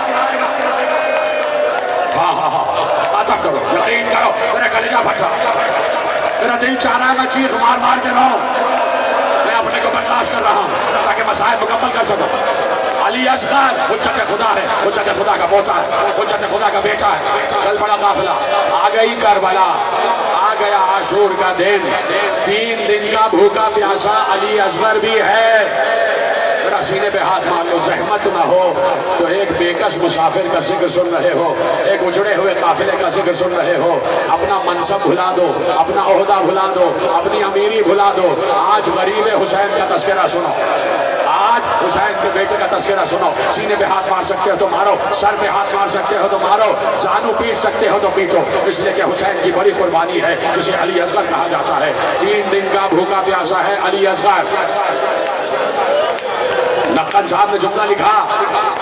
ہاں ہاں ہاں بات کرو، یقین کرو، میرا کلیجہ پھٹا، میرا دل چاہ رہا ہے میں چیخ مار مار کے رہوں، میں اپنے کو برداشت کر رہا ہوں تاکہ مسائل مکمل کر سکوں۔ علی اصغر حجت خدا ہے، حجت خدا کا پوتا ہے، حجت خدا کا بیٹا ہے۔ چل پڑا قافلہ، آ گئی کربلا، آ گیا عاشور کا دن، 3 دن کا بھوکا پیاسا علی اصغر بھی ہے۔ میرا سینے پہ ہاتھ مان لو، زحمت نہ ہو تو ایک بےکس مسافر کا ذکر سن رہے ہو، ایک اجڑے ہوئے قافلے کا ذکر سن رہے ہو، اپنا منصب بھلا دو، اپنا عہدہ بھلا دو، اپنی امیری بھلا دو، آج غریب حسین کا تذکرہ سنو، آج حسین کے بیٹے کا تذکرہ سنو۔ سینے پہ ہاتھ مار سکتے ہو تو مارو، سر پہ ہاتھ مار سکتے ہو تو مارو، زانو پیٹ سکتے ہو تو پیٹو، اس لیے کہ حسین کی بڑی قربانی ہے جسے علی اصغر کہا جاتا ہے۔ 3 دن کا بھوکا پیاسا ہے علی اصغر۔ نقد صاحب نے جملہ لکھا،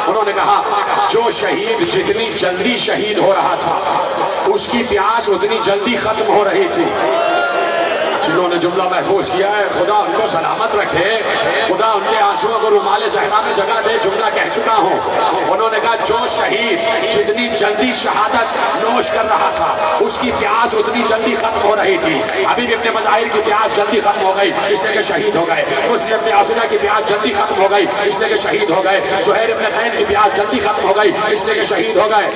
انہوں نے کہا جو شہید جتنی جلدی شہید ہو رہا تھا اس کی پیاس اتنی جلدی ختم ہو رہی تھی۔ جنہوں نے جملہ محفوظ کیا ہے خدا ان کو سلامت رکھے، خدا ان کے آنسوؤں کو رومال زہرا میں جگہ دے۔ جملہ کہہ چکا ہوں، انہوں نے کہا جو شہید جتنی جلدی شہادت نوش کر رہا تھا اس کی پیاس اتنی جلدی ختم ہو رہی تھی۔ حبیب ابن مظاہر کی پیاس جلدی ختم ہو گئی اس لیے کہ شہید ہو گئے، مسلم ابن عاصیہ کی پیاس جلدی ختم ہو گئی اس لیے کہ شہید ہو گئے، زہیر ابن قین کی پیاس جلدی ختم ہو گئی اس لیے کہ شہید ہو گئے۔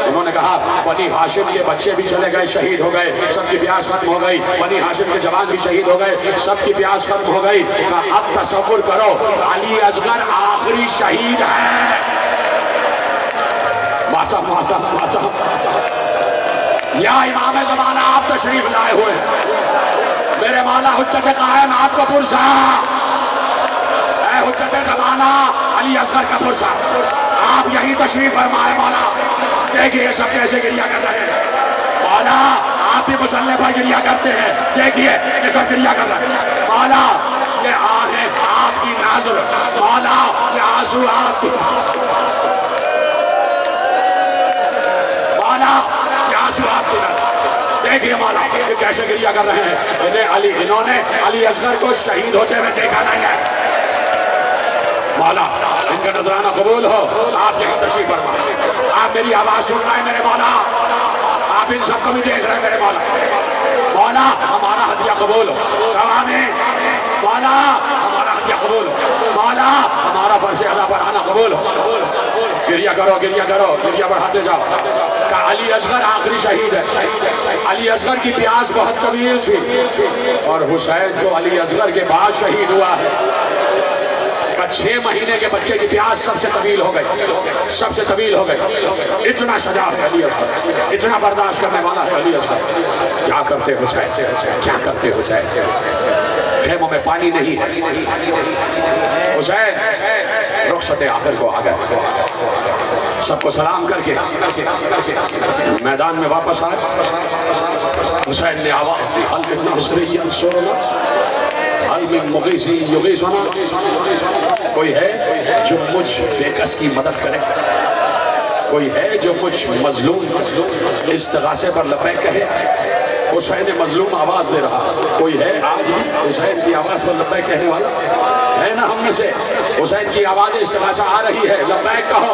انہوں نے کہا بنی ہاشم کے بچے بھی چلے گئے، شہید ہو گئے، سب کی پیاس ختم ہو گئی، بنی ہاشم کے جوان بھی شہید ہو گئے، سب کی پیاس ختم ہو گئی۔ اب تصور کرو علی اصغر آخری شہید ہے۔ ماتم ماتم ماتم یا امام زمانہ آپ تشریف لائے ہوئے ہیں، میرے مولا حجت قائم آپ کو پرسا، اے حجت زمانہ علی اصغر کا پرسا، آپ یہی تشریف فرمائے مولا۔ دیکھیے یہ سب کیسے گریہ کر رہے ہیں مولا، آپ بھی مسلح پر گریہ کرتے ہیں، دیکھیے یہ سب گریہ کر رہے ہیں مولا، یہ آہیں آپ کی ناظر، مولا یہ آنسو آپ کی، مولا یہ آنسو آپ کی ناظر، دیکھیے مولا یہ کیسے گریہ کر رہے ہیں۔ انہوں نے علی اصغر کو شہید ہوتے ہوئے دیکھا نہیں ہے۔ مولا ان کا نظرانہ قبول ہو، آپ یہی تشریف فرمائیں، آپ میری آواز سن رہے ہیں میرے مولا، آپ ان سب کو بھی دیکھ رہے ہیں میرے مولا، مولا ہمارا ہدیہ قبول ہو، آمین، مولا ہمارا ہدیہ قبول ہو، مولا ہمارا فرض ادا پڑھانا قبول ہو۔ گریہ کرو گریہ کرو، گریہ بڑھاتے جاؤ۔ کہ علی اصغر آخری شہید ہے، علی اصغر کی پیاس بہت طویل تھی، اور حسین جو علی اصغر کے بعد شہید ہوا ہے 6 مہینے کے بچے کی پیاس سب سے طویل ہو گئی، سب سے طویل ہو گئی۔ اتنا شجاع ہے علی اصغر، اتنا برداشت کرنے والا ہے علی اصغر۔ کیا کرتے حسین، کیا کرتے حسین، خیموں میں پانی نہیں ہے، حسین رخصت آخر کو آ گئے، سب کو سلام کر کے میدان میں واپس آئے۔ حسین نے آواز دی حل من ناصر ینصرنا، حل من مغیث یغیثنا، کوئی ہے جو مجھ بےکس کی مدد کرے، کوئی ہے جو مجھ مظلوم استغاثے پر لبیک کہے۔ حسین مظلوم آواز دے رہا، کوئی ہے آج بھی حسین کی آواز پر لبیک کہنے والا ہے نا؟ ہم میں سے حسین کی آواز استغاثہ آ رہی ہے، لبیک کہو،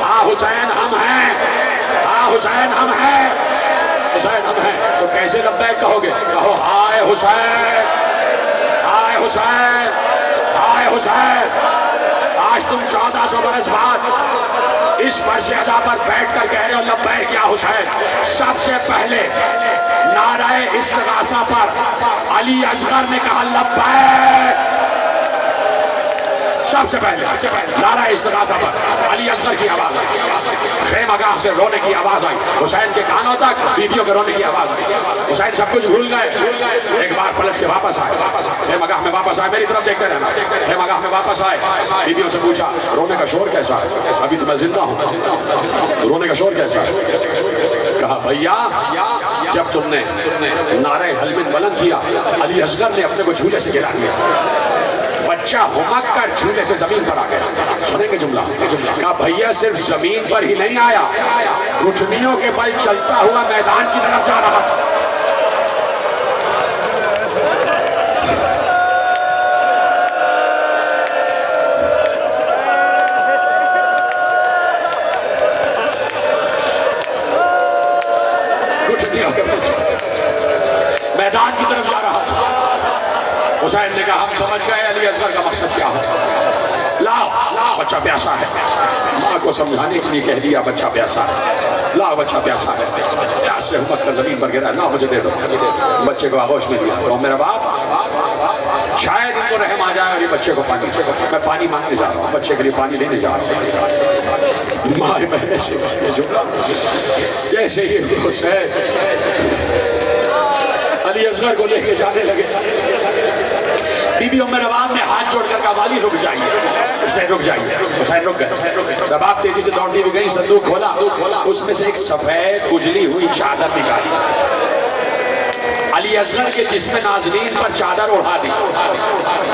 ہاں حسین ہم ہیں، ہاں حسین ہم ہیں، حسین ہم ہیں۔ تو کیسے لبیک کہو گے؟ کہو ہائے حسین، ہائے حسین، ہائے حسین۔ آج تم 1400 برس بعد اس فرش ادا پر بیٹھ کر کہہ رہے ہو لبیک یا حسین۔ سب سے پہلے نعرہ استغاثہ پر علی اصغر نے کہا لبیک، سب سے پہلے نعرہ استغاثہ پر علی اصغر کی آواز آئی، خیمہ گاہ سے رونے کی آواز آئی، حسین کے کانوں تک بیویوں کے رونے کی آواز آئی۔ حسین سب کچھ بھول گئے، ایک بار پلٹ کے واپس آئے، خیمہ گاہ میں واپس آئے، میری طرف دیکھتے رہنا، خیمہ گاہ میں واپس آئے، بیویوں سے پوچھا رونے کا شور کیسا ہے؟ ابھی تو میں زندہ ہوں، رونے کا شور کیسا ہے؟ کہا بھیا جب تم نے نعرہ حل من بلند کیا، علی اصغر نے اپنے کو جھولے سے گرا دیا، بچہ ہمک کر جھولے سے زمین پر آ گیا۔ سنیں گے جملہ؟ کہا بھیا صرف زمین پر ہی نہیں آیا، گھٹنیوں کے بل چلتا ہوا میدان کی طرف جا رہا تھا۔ گھٹنیوں کے بل میدان کی طرف جا رہا تھا۔ حسین نے کہا ہم سمجھ گئے علی اصغر کا مقصد کیا ہے، لاؤ بچہ پیاسا ہے، ماں کو سمجھانے کے لیے کہہ دیا بچہ پیاسا ہے، لاؤ بچہ پیاسا ہے، پیاس سے ہمت کر زمین پر گرا، لاؤ مجھے دے دو، بچے کو آغوش میں دیا، تو میرا باپ شاید ان کو رحم آ جائے اور یہ بچے کو پانی، میں پانی مانگنے جا رہا ہوں، بچے کے لیے پانی لینے جا رہا ہوں، ماں بہنے سے جیسے ہی حسین علی اصغر کو لے کے جانے لگے، بی بی ام روان نے ہاتھ جوڑ کر کہا والی رک جائیے، حسین رک جائیے، حسین رک گئے۔ رباب تیزی سے دوڑتی ہوئی گئی، صندوق کھولا، اس میں سے ایک سفید اجلی ہوئی چادر نکالی، علی اصغر کے جسم نازنین پر چادر اڑا دی،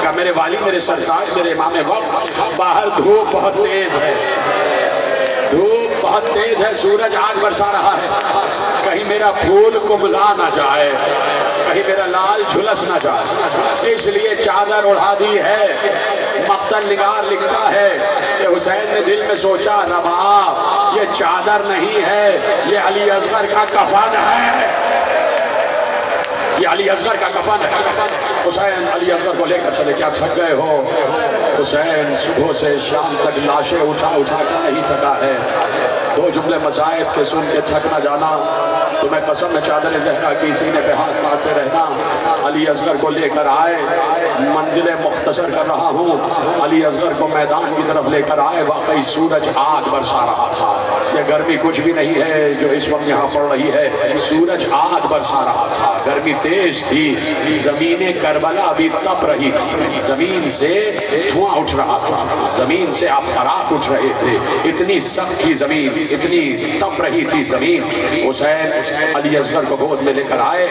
کہا میرے والی، میرے سرتاج، میرے امام وقت، باہر دھوپ بہت تیز ہے، دھوپ بہت تیز ہے، سورج آگ برسا رہا ہے، کہیں میرا پھول کملا نہ جائے، کہیں میرا لال جھلس نہ جائے، اس لیے چادر اڑا دی ہے۔ مقتل نگار لکھتا ہے کہ حسین نے دل میں سوچا رباب یہ چادر نہیں ہے، یہ علی اصغر کا کفن ہے، یہ علی اصغر کا کفن ہے۔ حسین علی اصغر کو لے کر چلے، کیا تھک گئے ہو؟ حسین صبح سے شام تک لاشیں اٹھا کر نہیں تھکا ہے، دو جملے مصائب کے سن کے تھک نہ جانا، تمہیں قسم ہے چادر زہرا کی سینے پہ ہاتھ مارتے رہنا۔ علی اصغر کو لے کر آئے، منزل مختصر کر رہا ہوں، علی اصغر کو میدان کی طرف لے کر آئے، واقعی سورج آگ برسا رہا تھا، یہ گرمی کچھ بھی نہیں ہے جو اس وقت یہاں پڑ رہی ہے، سورج آگ برسا رہا تھا، گرمی تیز تھی، زمین کربلا بھی تپ رہی تھی، زمین سے دھواں اٹھ رہا تھا، زمین سے آفات اٹھ رہے تھے، اتنی سخت تھی زمین، اتنی تپ رہی تھی زمین۔ حسین علی اصغر کو گود میں لے کر آئے،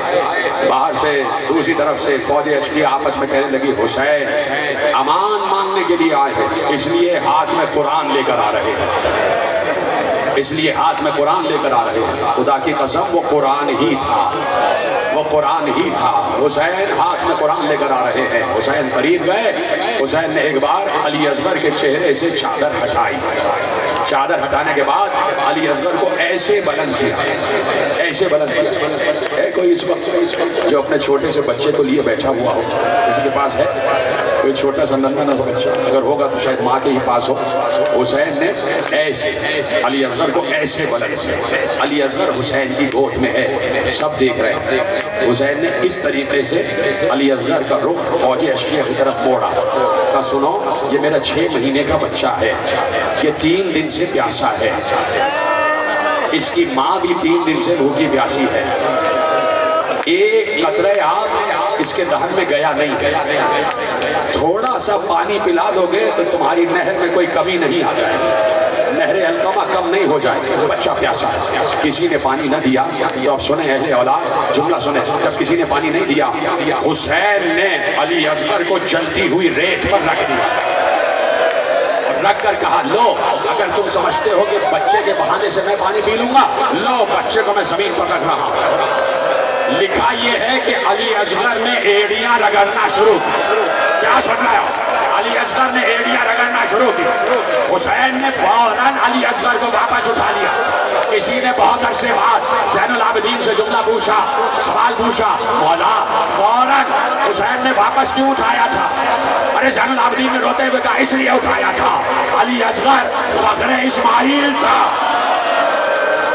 باہر سے دوسری طرف سے فوج اشقیہ آپس میں کہنے لگی حسین امان مانگنے کے لیے آئے ہیں، اس لیے ہاتھ میں قرآن لے کر آ رہے ہیں، اس لیے ہاتھ میں قرآن لے کر آ رہے ہیں، خدا کی قسم وہ قرآن ہی تھا، وہ قرآن ہی تھا، حسین ہاتھ میں قرآن لے کر آ رہے ہیں۔ حسین قریب گئے، حسین نے ایک بار علی اصغر کے چہرے سے چادر ہٹائی، چادر ہٹانے کے بعد علی اصغر کو ایسے بلند کیا، ایسے بلند کیا۔ ہے کوئی اس وقت جو اپنے چھوٹے سے بچے کو لیے بیٹھا ہوا ہو؟ کسی کے پاس ہے کوئی چھوٹا سا ننھا سا بچہ؟ اگر ہوگا تو شاید ماں کے ہی پاس ہو۔ حسین نے ایسے علی اصغر کو ایسے بلند کیا، علی اصغر حسین کی گود میں ہے، سب دیکھ رہے ہیں۔ حسین نے اس طریقے سے علی اصغر کا رخ فوج اشقیہ کی طرف موڑا، کہا سنو یہ میرا 6 مہینے کا بچہ ہے، یہ 3 دن سے پیاسا ہے، اس کی ماں بھی 3 دن سے بھوکی پیاسی ہے، ایک قطرہ آب اس کے دہن میں گیا نہیں، تھوڑا سا پانی پلا دو گے تو تمہاری نہر میں کوئی کمی نہیں آ جائے گی، نہر علقمہ کم نہیں ہو جائے گی، بچہ پیاسا ہے۔ کسی نے پانی نہ دیا تو اب سنیں اہل اولاد، جملہ سنیں، جب کسی نے پانی نہیں دیا حسین نے علی اصغر کو جلتی ہوئی ریت پر رکھ دیا، رکھ کر کہا لو اگر تم سمجھتے ہو کہ بچے کے بہانے سے میں پانی پی لوں گا، لو بچے کو میں زمین پر رکھ رہا ہوں۔ لکھا یہ ہے کہ علی اصغر نے ایڑیاں رگڑنا شروع کی، کیا سن رہے ہو؟ علی اصغر نے ایڑیاں رگڑنا شروع کی، حسین نے فوراً علی اصغر کو واپس اٹھا لیا۔ کسی نے بہت عرصے بعد زین العابدین سے جملہ پوچھا، سوال پوچھا، مولا فوراً حسین نے واپس کیوں اٹھایا تھا؟ ارے زین العابدین نے روتے ہوئے کہا اس لیے اٹھایا تھا، علی اصغر فخر اسماعیل تھا،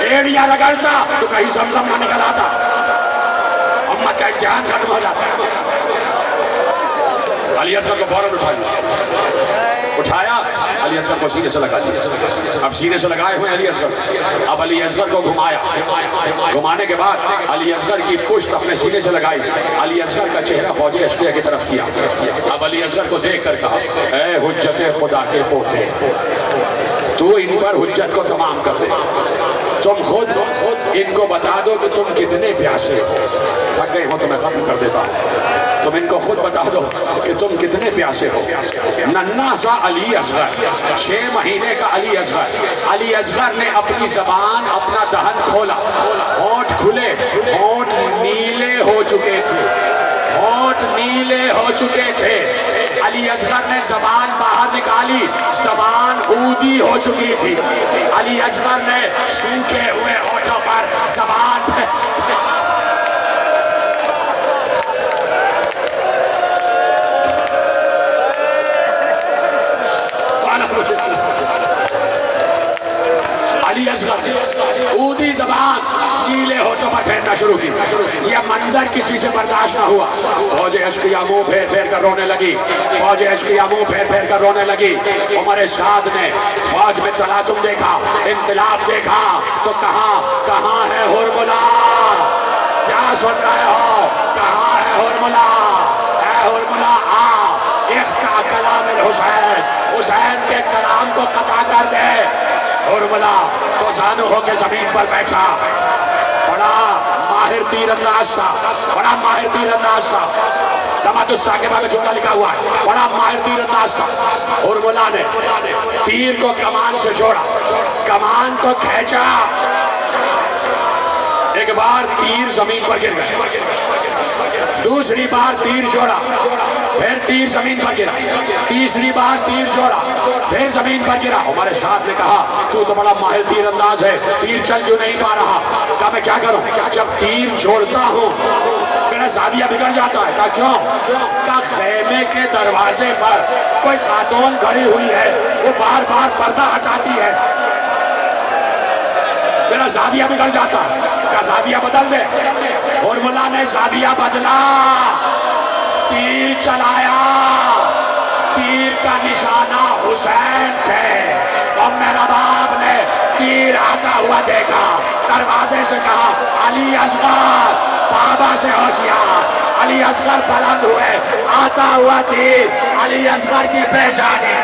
ایڑیاں رگڑتا تو کہیں زمزم نہ نکل آتا، امت کا امتحان ختم ہو جاتا۔ علی اصغر کو فوراً علی اصغر کو سینے سے لگا دیا. اب سینے سے لگائے ہوئے علی اصغر. اب علی اصغر کو گھمایا. گھمانے کے بعد علی اصغر کی پشت اپنے سینے سے لگائی. علی اصغر کا چہرہ فوج اشقیہ کی طرف کیا. اب علی اصغر کو دیکھ کر کہا اے حجت خدا کے پوتے, تو ان پر حجت کو تمام کر دے. تم خود ان کو بتا دو کہ تم کتنے پیاسے ہو. تھک گئے ہو تو میں ختم کر دیتا ہوں. تم ان کو خود بتا دو کہ تم کتنے پیاسے ہو. ننھا سا علی اصغر, 6 مہینے کا علی اصغر. علی اصغر نے اپنی زبان, اپنا دہن کھولا. ہونٹ کھلے, ہونٹ نیلے ہو چکے تھے. ہونٹ نیلے ہو چکے تھے. علی اصغر نے زبان باہر نکالی, زبان اودی ہو چکی تھی. علی اصغر نے سوکھے ہوئے ہونٹوں پر زبان علی اصغر اودی زبان نیلے ہونٹوں پر پھیرنا شروع کی. یہ منظر کسی سے برداشت نہ ہوا. فوج اشقیہ منہ پھیر پھیر کر رونے لگی. فوج اشقیہ منہ پھیر پھیر کر رونے لگی. عمر سعد نے فوج میں تلاطم دیکھا, انقلاب دیکھا تو کہاں ہے ہرملا؟ کیا سن رہے ہو؟ کہاں ہے ہرملا؟ اے ہرملا آ, اقطع کلام الحسین, حسین کے کلام کو قطع کر دے. ہرملا تو زانو ہو کے زمین پر بیٹھا. بڑا ماہر تیر انداز تھا, بڑا ماہر تیر انداز تھا. جماعت الثاقبہ میں جملہ لکھا ہوا ہے, بڑا ماہر تیر انداز تھا. ہرملا نے تیر کو کمان سے جوڑا, کمان کو کھینچا. ایک بار تیر زمین پر گر گیا, دوسری بار تیر جوڑا, پھر تیر زمین پر گرا, تیسری بار تیر جوڑا, پھر زمین پر گرا. ہمارے ساتھ نے کہا تو بڑا ماہر تیر انداز ہے, تیر چل کیوں نہیں پا رہا؟ کہا میں کیا کروں, جب تیر جوڑتا ہوں میرا زاویہ بگڑ جاتا ہے. کہا کیوں؟ کہا خیمے کے دروازے پر کوئی خاتون کھڑی ہوئی ہے, وہ بار بار پردہ ہٹاتی ہے, میرا زاویہ بگڑ جاتا ہے. کہا زاویہ بدل دے. ہرملا نے زاویہ بدلا, تیر چلایا. تیر کا نشانہ حسین تھے. اور میرا باپ نے تیر آتا ہوا دیکھا, دروازے سے کہا علی اصغر, بابا سے ہوشیار. علی اصغر بلند ہوئے, آتا ہوا تیر علی اصغر کی پیشانی